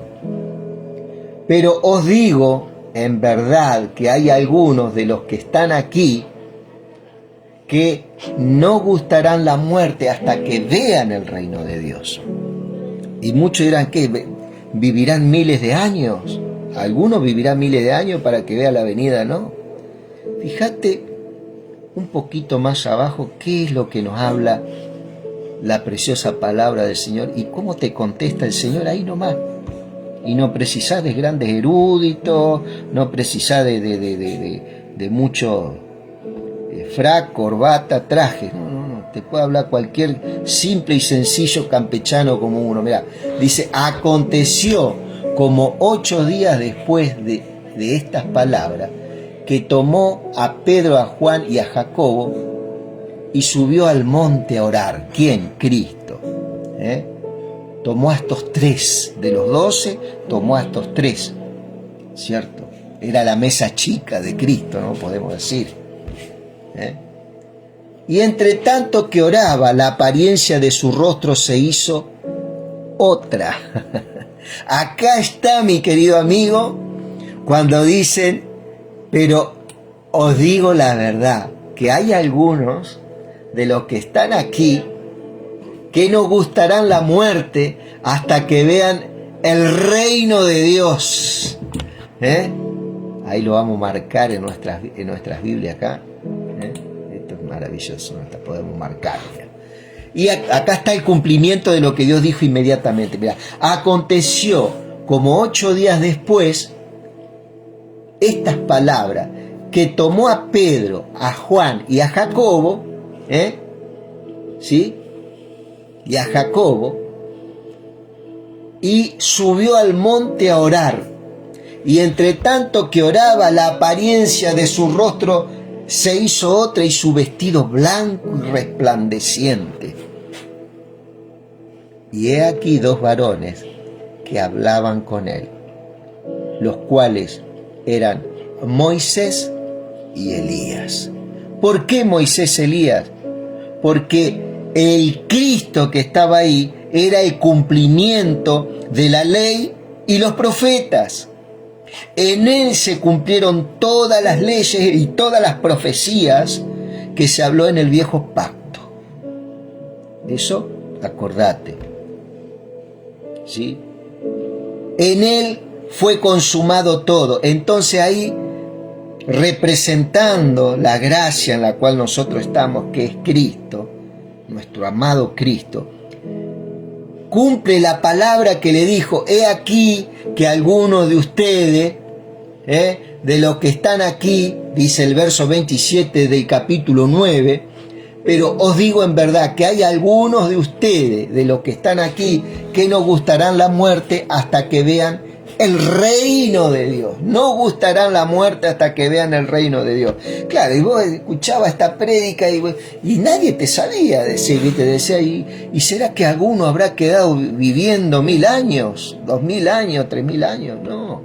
Pero os digo en verdad que hay algunos de los que están aquí que no gustarán la muerte hasta que vean el reino de Dios. Y muchos dirán que vivirán miles de años. Algunos vivirán miles de años para que vea la venida, ¿no? Fíjate un poquito más abajo qué es lo que nos habla la preciosa palabra del Señor y cómo te contesta el Señor ahí nomás. Y no precisás de grandes eruditos, no precisás de mucho frac, corbata, traje. No, te puede hablar cualquier simple y sencillo campechano como uno. Mira, dice, aconteció como 8 días después de estas palabras, que tomó a Pedro, a Juan y a Jacobo y subió al monte a orar. ¿Quién? Cristo. Tomó a estos 3, de los 12, tomó a estos 3, ¿cierto? Era la mesa chica de Cristo, ¿no? Podemos decir. Y entre tanto que oraba, la apariencia de su rostro se hizo otra. Acá está, mi querido amigo, cuando dicen, pero os digo la verdad, que hay algunos de los que están aquí que no gustarán la muerte hasta que vean el reino de Dios. Ahí lo vamos a marcar en nuestras Biblias acá. Esto es maravilloso, hasta podemos marcar. Y acá está el cumplimiento de lo que Dios dijo inmediatamente. Mira, aconteció como 8 días después, estas palabras, que tomó a Pedro, a Juan y a Jacobo, ¿sí? Y a Jacobo, y subió al monte a orar. Y entre tanto que oraba, la apariencia de su rostro se hizo otra y su vestido blanco y resplandeciente. Y he aquí 2 varones que hablaban con él, los cuales eran Moisés y Elías. ¿Por qué Moisés y Elías? Porque el Cristo que estaba ahí era el cumplimiento de la ley y los profetas. En él se cumplieron todas las leyes y todas las profecías que se habló en el viejo pacto. Eso, acordate. ¿Sí? En él fue consumado todo. Entonces ahí, representando la gracia en la cual nosotros estamos, que es Cristo, nuestro amado Cristo, cumple la palabra que le dijo, he aquí que algunos de ustedes, de los que están aquí, dice el verso 27 del capítulo 9, pero os digo en verdad que hay algunos de ustedes, de los que están aquí, que no gustarán la muerte hasta que vean el reino de Dios. No gustarán la muerte hasta que vean el reino de Dios. Claro, y vos escuchabas esta prédica y nadie te sabía decir, y te decía, ¿y será que alguno habrá quedado viviendo 1000 años, 2000 años, 3000 años? No.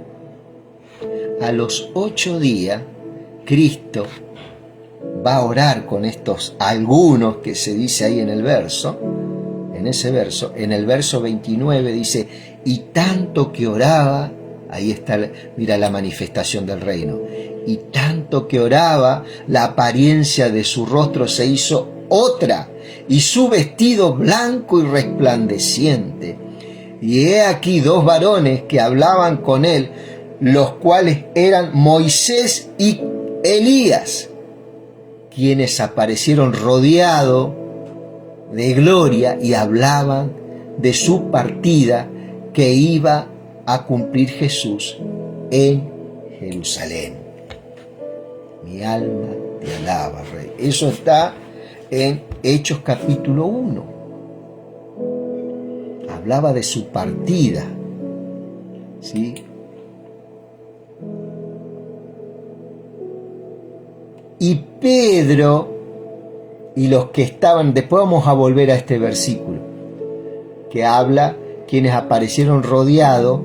A los 8 días, Cristo va a orar con estos algunos que se dice ahí en el verso. En ese verso, en el verso 29 dice, y tanto que oraba, ahí está, mira la manifestación del reino, y tanto que oraba, la apariencia de su rostro se hizo otra, y su vestido blanco y resplandeciente. Y he aquí 2 varones que hablaban con él, los cuales eran Moisés y Elías, quienes aparecieron rodeados de gloria y hablaban de su partida que iba a cumplir Jesús en Jerusalén. Mi alma te alaba, Rey. Eso está en Hechos capítulo 1. Hablaba de su partida, ¿sí? Y Pedro y los que estaban, después vamos a volver a este versículo, que habla quienes aparecieron rodeados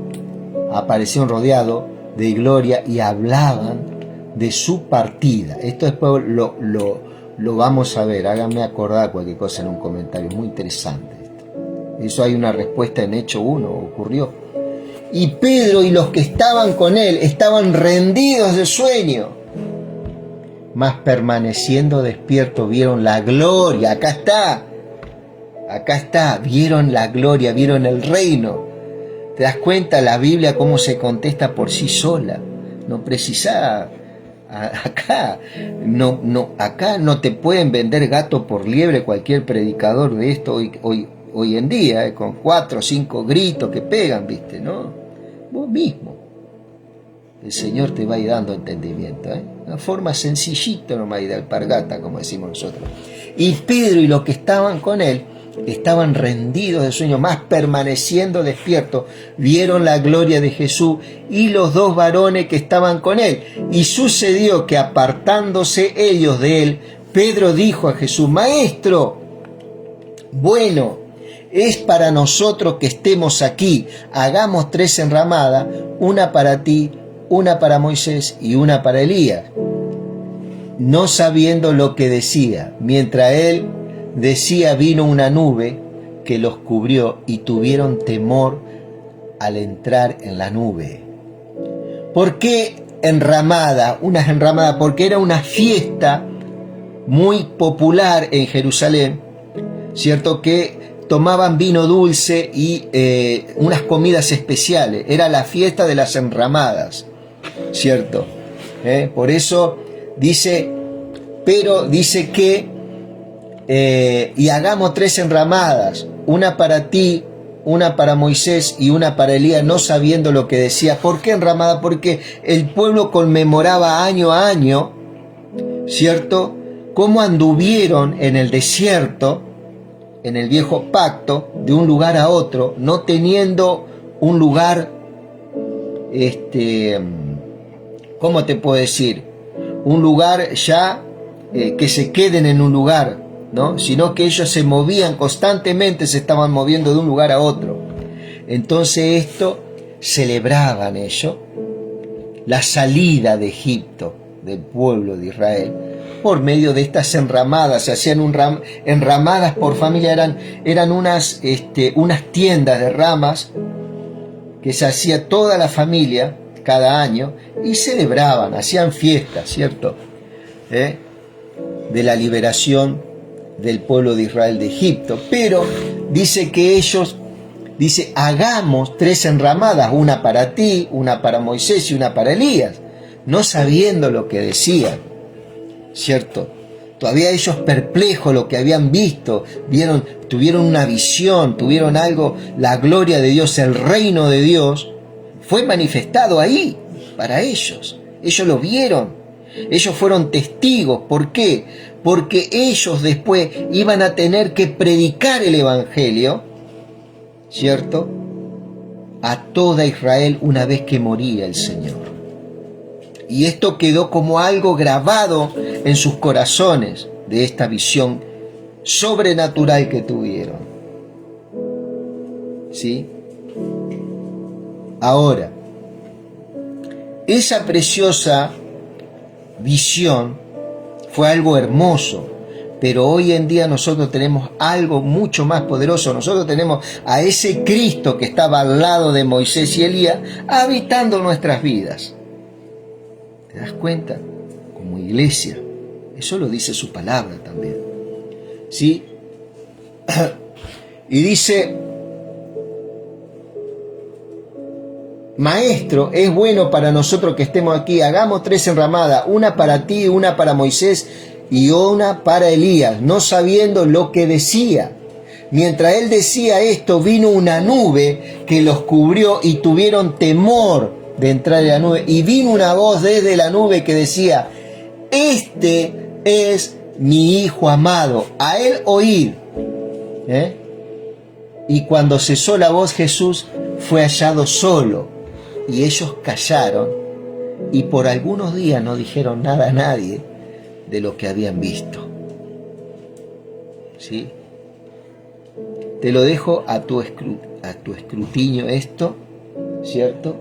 de gloria y hablaban de su partida. Esto después lo vamos a ver, háganme acordar cualquier cosa en un comentario, muy interesante esto. Eso hay una respuesta en Hechos 1, ocurrió. Y Pedro y los que estaban con él estaban rendidos de sueño, mas permaneciendo despiertos vieron la gloria. Acá está, vieron la gloria, vieron el reino. ¿Te das cuenta la Biblia cómo se contesta por sí sola? No precisa, acá no te pueden vender gato por liebre cualquier predicador de esto hoy en día, con 4 o 5 gritos que pegan, ¿viste? ¿No? Vos mismo. El Señor te va a ir dando entendimiento, Una forma sencillita nomás de alpargata, como decimos nosotros. Y Pedro y los que estaban con él estaban rendidos de sueño, más permaneciendo despiertos, vieron la gloria de Jesús y los 2 varones que estaban con él. Y sucedió que apartándose ellos de él, Pedro dijo a Jesús: Maestro, bueno es para nosotros que estemos aquí. Hagamos 3 enramadas, una para ti, una para Moisés y una para Elías. No sabiendo lo que decía, mientras él decía, vino una nube que los cubrió y tuvieron temor al entrar en la nube. ¿Por qué enramada? Unas enramadas, porque era una fiesta muy popular en Jerusalén, ¿cierto? Que tomaban vino dulce y unas comidas especiales. Era la fiesta de las enramadas, ¿cierto? Por eso dice, pero dice que y hagamos 3 enramadas, una para ti, una para Moisés y una para Elías, no sabiendo lo que decía. ¿Por qué enramada? Porque el pueblo conmemoraba año a año, ¿cierto?, cómo anduvieron en el desierto, en el viejo pacto, de un lugar a otro, no teniendo un lugar, ¿cómo te puedo decir? Un lugar ya que se queden en un lugar, ¿no? Sino que ellos se movían constantemente, se estaban moviendo de un lugar a otro. Entonces esto celebraban ellos, la salida de Egipto del pueblo de Israel, por medio de estas enramadas. Se hacían enramadas por familia, eran unas tiendas de ramas que se hacía toda la familia cada año y celebraban, hacían fiestas, ¿cierto?, de la liberación del pueblo de Israel de Egipto. Pero dice que ellos, hagamos 3 enramadas, una para ti, una para Moisés y una para Elías, no sabiendo lo que decían, ¿cierto? Todavía ellos perplejos lo que habían visto, tuvieron una visión, tuvieron algo, la gloria de Dios, el reino de Dios fue manifestado ahí para ellos. Ellos lo vieron, ellos fueron testigos. ¿Por qué? Porque ellos después iban a tener que predicar el evangelio, ¿cierto?, a toda Israel una vez que moría el Señor. Y esto quedó como algo grabado en sus corazones de esta visión sobrenatural que tuvieron. ¿Sí? Ahora, esa preciosa visión fue algo hermoso, pero hoy en día nosotros tenemos algo mucho más poderoso. Nosotros tenemos a ese Cristo que estaba al lado de Moisés y Elías habitando nuestras vidas. ¿Te das cuenta? Como iglesia. Eso lo dice su palabra también. ¿Sí? Y dice: Maestro, es bueno para nosotros que estemos aquí. Hagamos 3 enramadas, una para ti, una para Moisés y una para Elías, no sabiendo lo que decía. Mientras él decía esto, vino una nube que los cubrió y tuvieron temor de entrar en la nube. Y vino una voz desde la nube que decía: Este es mi Hijo amado, a él oíd. Y cuando cesó la voz, Jesús fue hallado solo. Y ellos callaron y por algunos días no dijeron nada a nadie de lo que habían visto. ¿Sí? Te lo dejo a tu escrutinio esto, ¿cierto?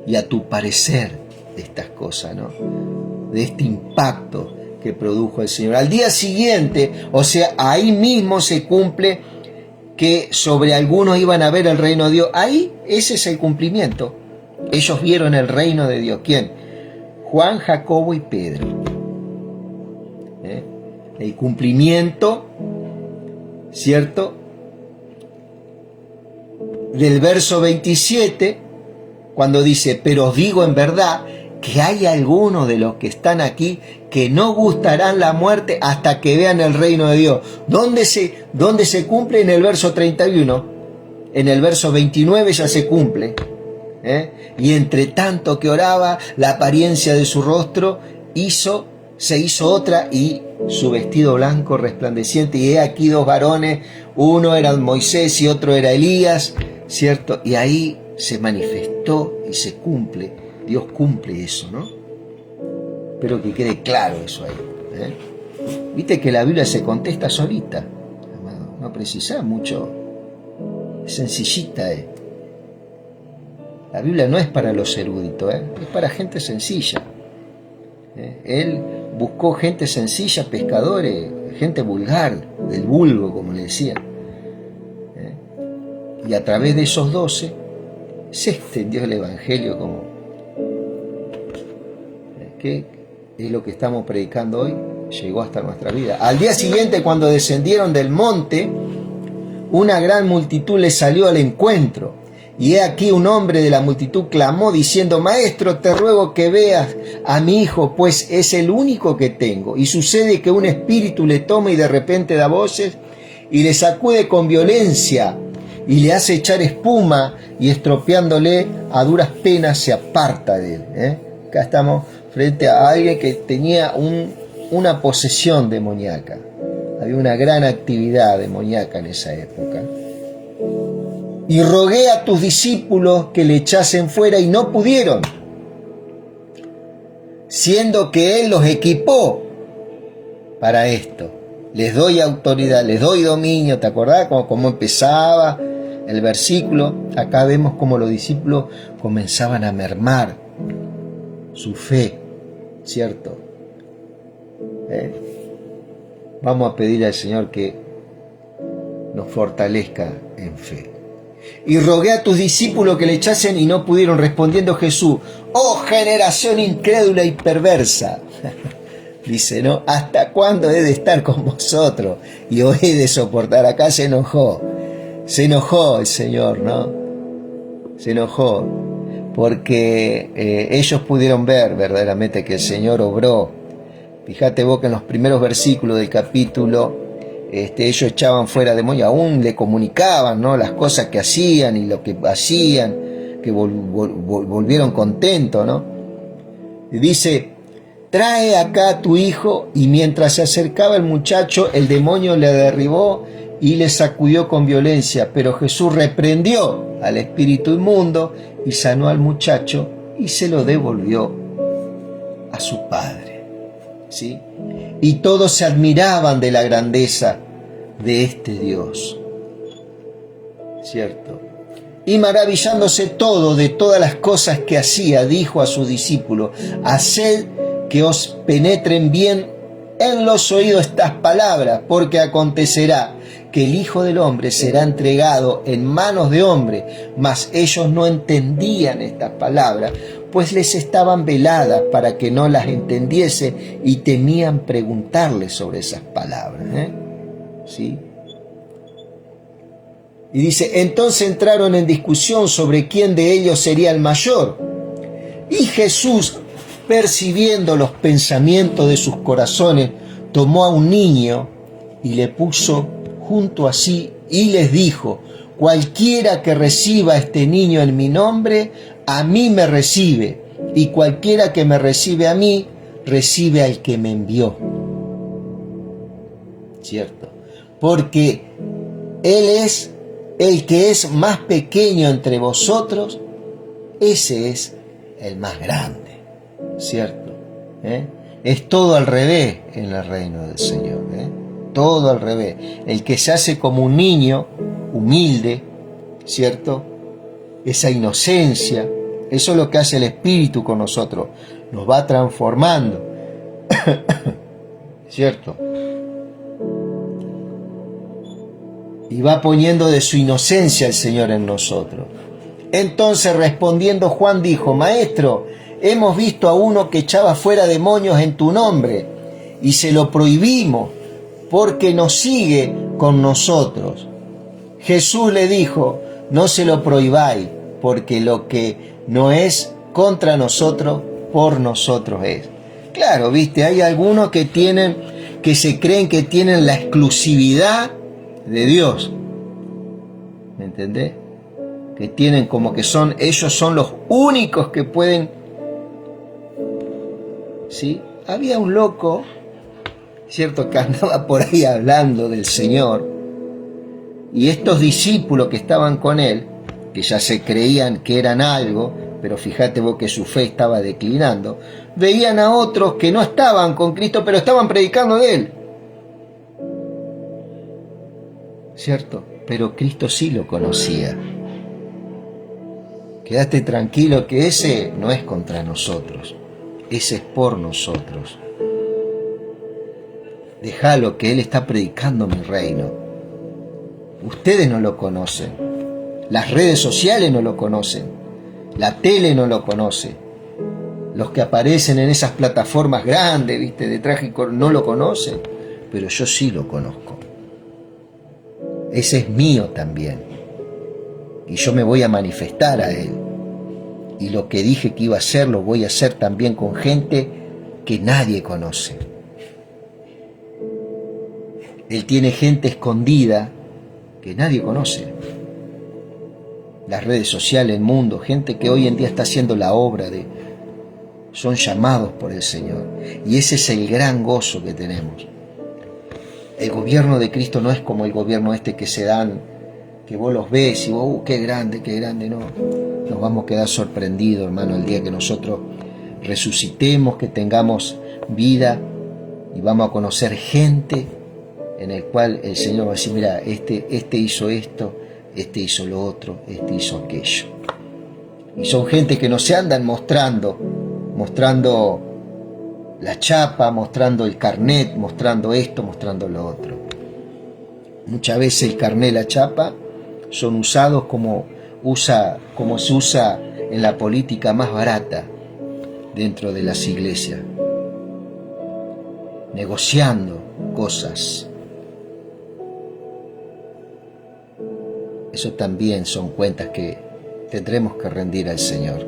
Y a tu parecer de estas cosas, ¿no? De este impacto que produjo el Señor. Al día siguiente, o sea, ahí mismo se cumple que sobre algunos iban a ver el reino de Dios. Ahí, ese es el cumplimiento. Ellos vieron el reino de Dios. ¿Quién? Juan, Jacobo y Pedro. El cumplimiento, ¿cierto?, del verso 27, cuando dice, pero os digo en verdad que hay algunos de los que están aquí que no gustarán la muerte hasta que vean el reino de Dios. ¿Dónde se cumple? En el verso 31. En el verso 29 ya se cumple. Y entre tanto que oraba, la apariencia de su rostro se hizo otra, y su vestido blanco resplandeciente. Y he aquí dos varones, uno era Moisés y otro era Elías, ¿cierto? Y ahí se manifestó y se cumple. Dios cumple eso, ¿no? Espero que quede claro eso ahí. Viste que la Biblia se contesta solita, amado. No precisa mucho. Es sencillita, La Biblia no es para los eruditos, es para gente sencilla. Él buscó gente sencilla, pescadores, gente vulgar, del vulgo, como le decían. Y a través de esos 12 se extendió el Evangelio como... ¿Qué es lo que estamos predicando hoy? Llegó hasta nuestra vida. Al día siguiente, cuando descendieron del monte, una gran multitud les salió al encuentro. Y he aquí un hombre de la multitud clamó diciendo, Maestro, te ruego que veas a mi hijo, pues es el único que tengo. Y sucede que un espíritu le toma y de repente da voces y le sacude con violencia y le hace echar espuma, y estropeándole a duras penas se aparta de él. Acá estamos frente a alguien que tenía una posesión demoníaca. Había una gran actividad demoníaca en esa época. Y rogué a tus discípulos que le echasen fuera y no pudieron, siendo que Él los equipó para esto. Les doy autoridad, les doy dominio. ¿Te acordás cómo empezaba el versículo? Acá vemos cómo los discípulos comenzaban a mermar su fe, ¿cierto? Vamos a pedirle al Señor que nos fortalezca en fe. Y rogué a tus discípulos que le echasen y no pudieron, respondiendo Jesús, oh generación incrédula y perversa. Dice, ¿no? ¿Hasta cuándo he de estar con vosotros y os he de soportar? Acá se enojó el Señor, ¿no? Se enojó porque ellos pudieron ver verdaderamente que el Señor obró. Fíjate vos que en los primeros versículos del capítulo ellos echaban fuera demonios, aún le comunicaban, ¿no?, las cosas que hacían y lo que hacían, que volvieron contentos, ¿no? Y dice, trae acá a tu hijo, y mientras se acercaba el muchacho, el demonio le derribó y le sacudió con violencia, pero Jesús reprendió al espíritu inmundo y sanó al muchacho y se lo devolvió a su padre, ¿sí? Y todos se admiraban de la grandeza de este Dios, ¿cierto? Y maravillándose todo de todas las cosas que hacía, dijo a sus discípulos, haced que os penetren bien en los oídos estas palabras, porque acontecerá que el Hijo del Hombre será entregado en manos de hombre. Mas ellos no entendían estas palabras, pues les estaban veladas para que no las entendiese, y temían preguntarle sobre esas palabras. ¿Sí? Y dice, entonces entraron en discusión sobre quién de ellos sería el mayor. Y Jesús, percibiendo los pensamientos de sus corazones, tomó a un niño y le puso junto a sí y les dijo, cualquiera que reciba a este niño en mi nombre, a mí me recibe, y cualquiera que me recibe a mí, recibe al que me envió. ¿Cierto? Porque Él es el que es más pequeño entre vosotros, ese es el más grande. ¿Cierto? Es todo al revés en el reino del Señor. Todo al revés. El que se hace como un niño, humilde, ¿cierto? Esa inocencia, eso es lo que hace el Espíritu con nosotros, nos va transformando, ¿cierto? Y va poniendo de su inocencia el Señor en nosotros. Entonces respondiendo Juan dijo: Maestro, hemos visto a uno que echaba fuera demonios en tu nombre, y se lo prohibimos, porque no sigue con nosotros. Jesús le dijo: no se lo prohibáis, porque lo que no es contra nosotros, por nosotros es. Claro, viste, hay algunos que se creen que tienen la exclusividad de Dios. ¿Me entendés? Que tienen como que ellos son los únicos que pueden. ¿Sí? Había un loco, cierto, que andaba por ahí hablando del Señor, y estos discípulos que estaban con él, que ya se creían que eran algo, pero fíjate vos que su fe estaba declinando, veían a otros que no estaban con Cristo, pero estaban predicando de él. ¿Cierto? Pero Cristo sí lo conocía. Quédate tranquilo que ese no es contra nosotros, ese es por nosotros. Déjalo, que Él está predicando mi reino. Ustedes no lo conocen, las redes sociales no lo conocen, la tele no lo conoce, los que aparecen en esas plataformas grandes, viste, de trágico, no lo conocen, pero yo sí lo conozco. Ese es mío también, y yo me voy a manifestar a Él, y lo que dije que iba a hacer, lo voy a hacer también con gente que nadie conoce. Él tiene gente escondida que nadie conoce. Las redes sociales, el mundo, gente que hoy en día está haciendo la obra son llamados por el Señor. Y ese es el gran gozo que tenemos. El gobierno de Cristo no es como el gobierno este que se dan, que vos los ves y vos, qué grande, no. Nos vamos a quedar sorprendidos, hermano, el día que nosotros resucitemos, que tengamos vida y vamos a conocer gente en el cual el Señor va a decir: mira, este hizo esto, este hizo lo otro, este hizo aquello. Y son gente que no se andan mostrando la chapa, mostrando el carnet, mostrando esto, mostrando lo otro. Muchas veces el carnet y la chapa son usados como se usa en la política más barata dentro de las iglesias, negociando cosas. Eso también son cuentas que tendremos que rendir al Señor.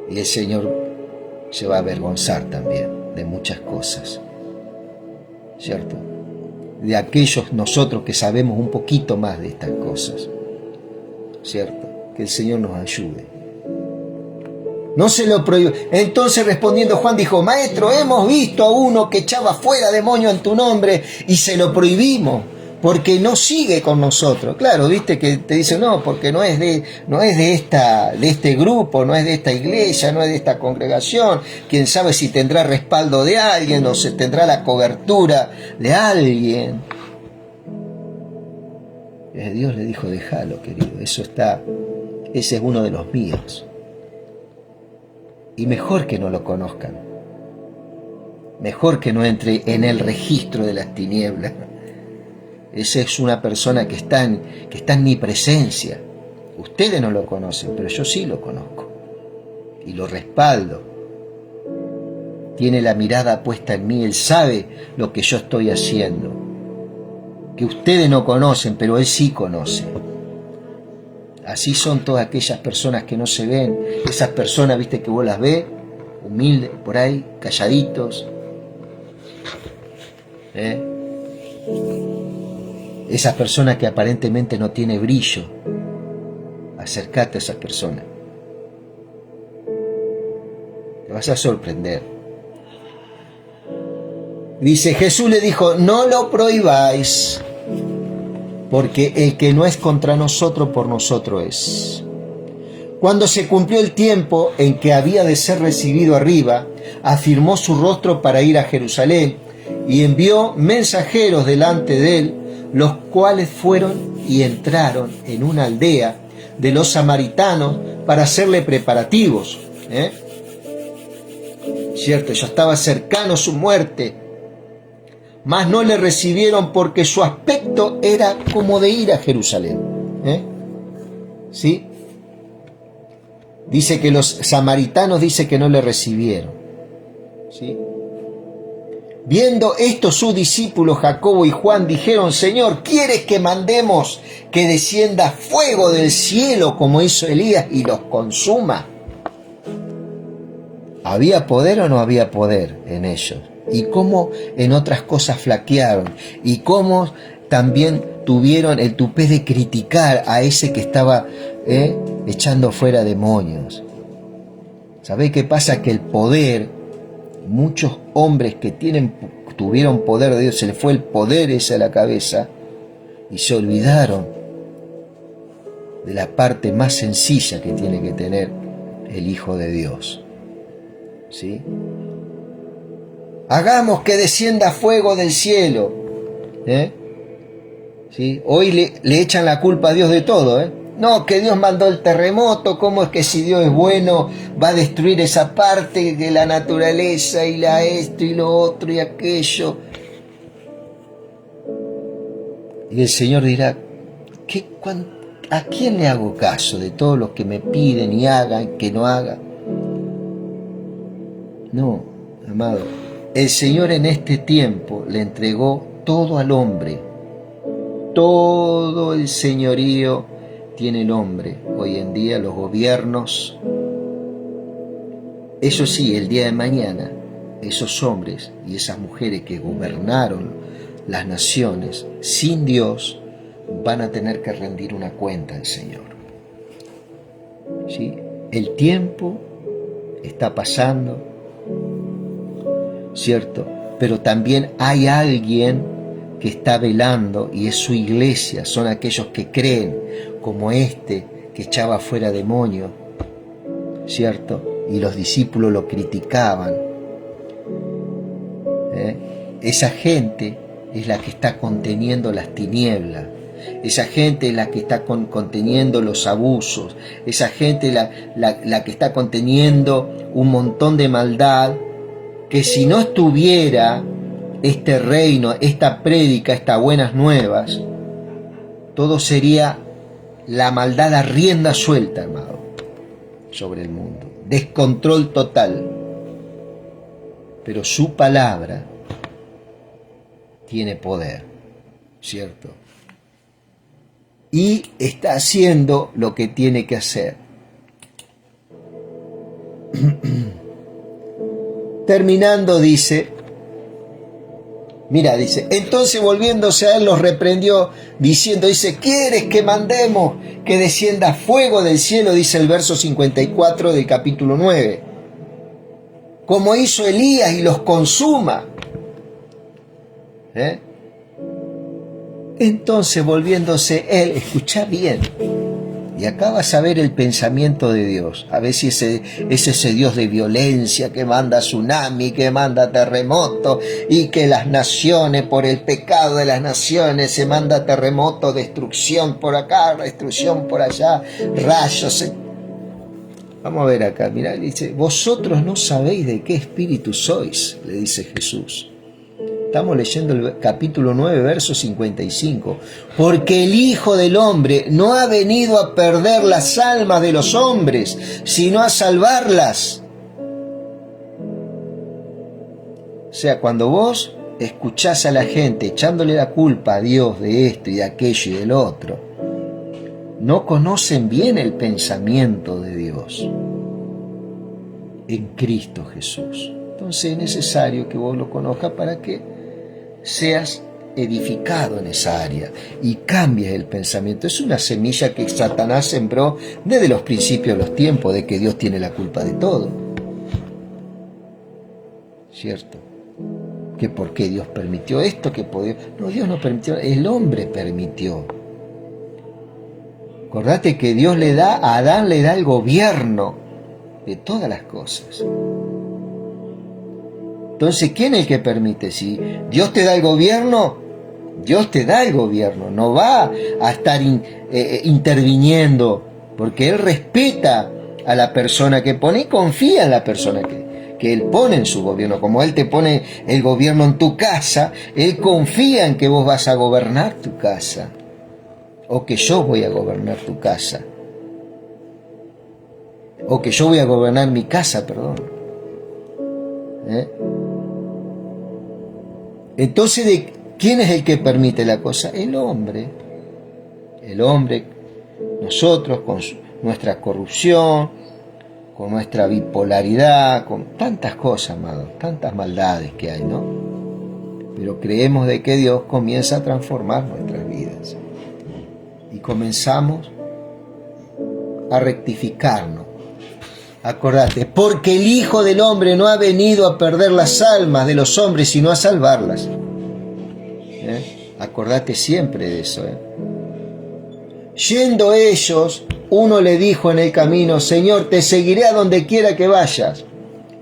Y el Señor se va a avergonzar también de muchas cosas, ¿cierto? De aquellos nosotros que sabemos un poquito más de estas cosas, ¿cierto? Que el Señor nos ayude. No se lo prohíbe. Entonces respondiendo Juan dijo: Maestro, hemos visto a uno que echaba fuera demonios en tu nombre y se lo prohibimos, porque no sigue con nosotros. Claro, viste que te dice: no, porque no es de este grupo, no es de esta iglesia, no es de esta congregación. Quién sabe si tendrá respaldo de alguien o se tendrá la cobertura de alguien. Dios le dijo: déjalo, querido, ese es uno de los míos. Y mejor que no lo conozcan, mejor que no entre en el registro de las tinieblas. Esa es una persona que está en mi presencia. Ustedes no lo conocen, pero yo sí lo conozco. Y lo respaldo. Tiene la mirada puesta en mí. Él sabe lo que yo estoy haciendo. Que ustedes no conocen, pero Él sí conoce. Así son todas aquellas personas que no se ven. Esas personas, viste, que vos las ves, humildes, por ahí, calladitos. Esas personas que aparentemente no tiene brillo. Acércate a esas personas. Te vas a sorprender. Dice: Jesús le dijo: no lo prohibáis, porque el que no es contra nosotros, por nosotros es. Cuando se cumplió el tiempo en que había de ser recibido arriba, afirmó su rostro para ir a Jerusalén y envió mensajeros delante de él, los cuales fueron y entraron en una aldea de los samaritanos para hacerle preparativos. Cierto, ya estaba cercano su muerte. mas no le recibieron porque su aspecto era como de ir a Jerusalén. ¿Sí? Dice que los samaritanos dice que no le recibieron. ¿Sí? Viendo esto sus discípulos Jacobo y Juan dijeron: Señor, ¿quieres que mandemos que descienda fuego del cielo como hizo Elías y los consuma? ¿Había poder o no había poder en ellos? Y cómo en otras cosas flaquearon, y cómo también tuvieron el tupé de criticar a ese que estaba echando fuera demonios. ¿Sabéis qué pasa? Que el poder, muchos hombres que tuvieron poder de Dios, se les fue el poder ese a la cabeza y se olvidaron de la parte más sencilla que tiene que tener el Hijo de Dios. ¿Sí? Hagamos que descienda fuego del cielo. ¿Sí? Hoy le echan la culpa a Dios de todo. No, que Dios mandó el terremoto. ¿Cómo es que si Dios es bueno va a destruir esa parte de la naturaleza y esto y lo otro y aquello? Y el Señor dirá: ¿a quién le hago caso de todos los que me piden y hagan, que no hagan? No, amado, el Señor en este tiempo le entregó todo al hombre. Todo el señorío tiene el hombre. Hoy en día los gobiernos, eso sí, el día de mañana, esos hombres y esas mujeres que gobernaron las naciones sin Dios van a tener que rendir una cuenta al Señor. ¿Sí? El tiempo está pasando, ¿cierto? Pero también hay alguien que está velando y es su iglesia, son aquellos que creen, como que echaba fuera demonios, ¿cierto? Y los discípulos lo criticaban. Esa gente es la que está conteniendo las tinieblas, esa gente es la que está conteniendo los abusos, esa gente es la que está conteniendo un montón de maldad, que si no estuviera este reino, esta prédica, estas buenas nuevas, todo sería la maldad a rienda suelta, amado, sobre el mundo. Descontrol total. Pero su palabra tiene poder, ¿cierto? Y está haciendo lo que tiene que hacer. Terminando dice, entonces volviéndose a él los reprendió diciendo, ¿quieres que mandemos que descienda fuego del cielo? Dice el verso 54 del capítulo 9. Como hizo Elías y los consuma. Entonces volviéndose él, escucha bien, y acá vas a ver el pensamiento de Dios. A ver si es ese Dios de violencia que manda tsunami, que manda terremoto, y que las naciones, por el pecado de las naciones, se manda terremoto, destrucción por acá, destrucción por allá, rayos. Vamos a ver acá, mirá, dice, vosotros no sabéis de qué espíritu sois, le dice Jesús. Estamos leyendo el capítulo 9, verso 55. Porque el Hijo del Hombre no ha venido a perder las almas de los hombres, sino a salvarlas. O sea, cuando vos escuchás a la gente echándole la culpa a Dios de esto y de aquello y del otro, no conocen bien el pensamiento de Dios en Cristo Jesús. Entonces es necesario que vos lo conozcas para que seas edificado en esa área y cambies el pensamiento. Es una semilla que Satanás sembró desde los principios de los tiempos, de que Dios tiene la culpa de todo. ¿Cierto? Que por qué Dios permitió esto, que podía... No, Dios no permitió, el hombre permitió. Acordate que Dios a Adán le da el gobierno de todas las cosas. Entonces, ¿quién es el que permite? Si Dios te da el gobierno, Dios te da el gobierno, no va a estar interviniendo, porque Él respeta a la persona que pone y confía en la persona que Él pone en su gobierno. Como Él te pone el gobierno en tu casa, Él confía en que vos vas a gobernar tu casa. O que yo voy a gobernar tu casa. O que yo voy a gobernar mi casa, perdón. Entonces, ¿quién es el que permite la cosa? El hombre. El hombre, nosotros con nuestra corrupción, con nuestra bipolaridad, con tantas cosas, amados, tantas maldades que hay, ¿no? Pero creemos de que Dios comienza a transformar nuestras vidas. Y comenzamos a rectificarnos. Acordate, porque el Hijo del Hombre no ha venido a perder las almas de los hombres, sino a salvarlas. Acordate siempre de eso. Yendo ellos, uno le dijo en el camino: Señor, te seguiré a donde quiera que vayas.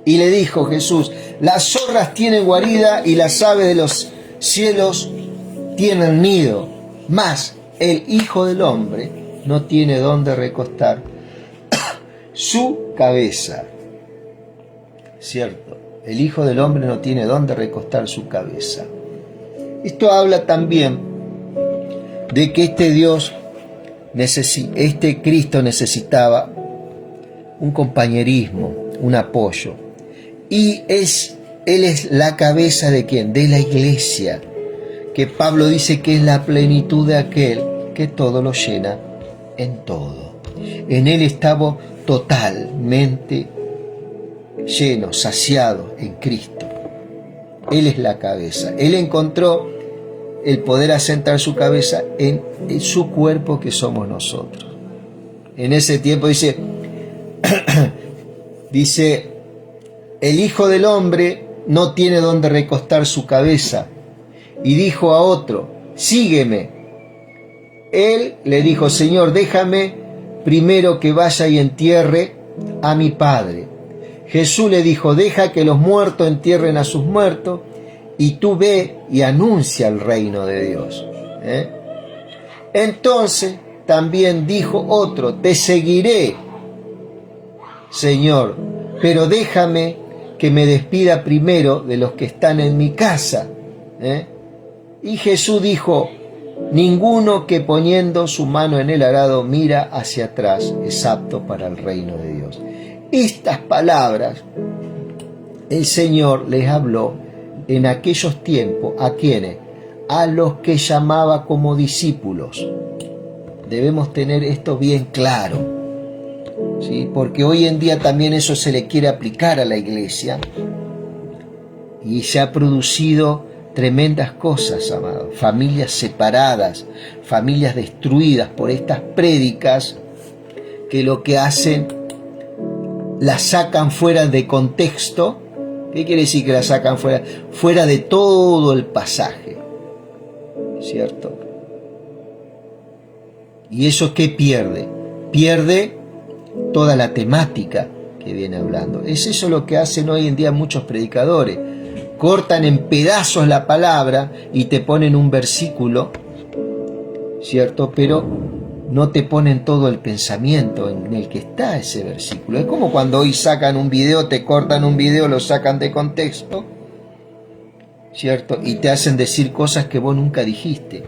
Y le dijo Jesús: las zorras tienen guarida y las aves de los cielos tienen nido, mas el Hijo del Hombre no tiene dónde recostar su cabeza. Cierto, el Hijo del Hombre no tiene dónde recostar su cabeza. Esto habla también de que este Cristo necesitaba un compañerismo, un apoyo. Y Él es la cabeza ¿de quién? De la iglesia, que Pablo dice que es la plenitud de aquel que todo lo llena en todo. En Él estamos totalmente llenos, saciados en Cristo. Él es la cabeza. Él encontró el poder asentar su cabeza en su cuerpo, que somos nosotros. En ese tiempo dice, el Hijo del Hombre no tiene donde recostar su cabeza. Y dijo a otro: sígueme. Él le dijo: Señor, déjame primero que vaya y entierre a mi Padre. Jesús le dijo: deja que los muertos entierren a sus muertos, y tú ve y anuncia el reino de Dios. Entonces también dijo otro: te seguiré, Señor, pero déjame que me despida primero de los que están en mi casa. Y Jesús dijo: ninguno que poniendo su mano en el arado mira hacia atrás es apto para el reino de Dios. Estas palabras el Señor les habló en aquellos tiempos. ¿A quiénes? A los que llamaba como discípulos. Debemos tener esto bien claro, ¿sí? Porque hoy en día también eso se le quiere aplicar a la iglesia, y se ha producido tremendas cosas, amados. Familias separadas, familias destruidas por estas prédicas que lo que hacen, las sacan fuera de contexto. ¿Qué quiere decir que la sacan fuera de todo el pasaje? ¿Cierto? ¿Y eso qué pierde? Pierde toda la temática que viene hablando. Es eso lo que hacen hoy en día muchos predicadores. Cortan en pedazos la palabra y te ponen un versículo, ¿cierto? Pero no te ponen todo el pensamiento en el que está ese versículo. Es como cuando hoy sacan un video, te cortan un video, lo sacan de contexto, ¿cierto? Y te hacen decir cosas que vos nunca dijiste.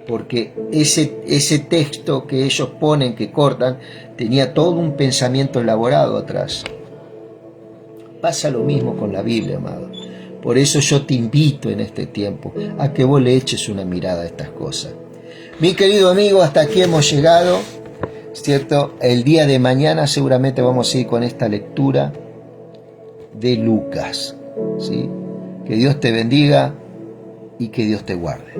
Porque ese texto que ellos ponen, que cortan, tenía todo un pensamiento elaborado atrás. Pasa lo mismo con la Biblia, amado. Por eso yo te invito en este tiempo a que vos le eches una mirada a estas cosas. Mi querido amigo, hasta aquí hemos llegado, ¿cierto? El día de mañana seguramente vamos a ir con esta lectura de Lucas, ¿sí? Que Dios te bendiga y que Dios te guarde.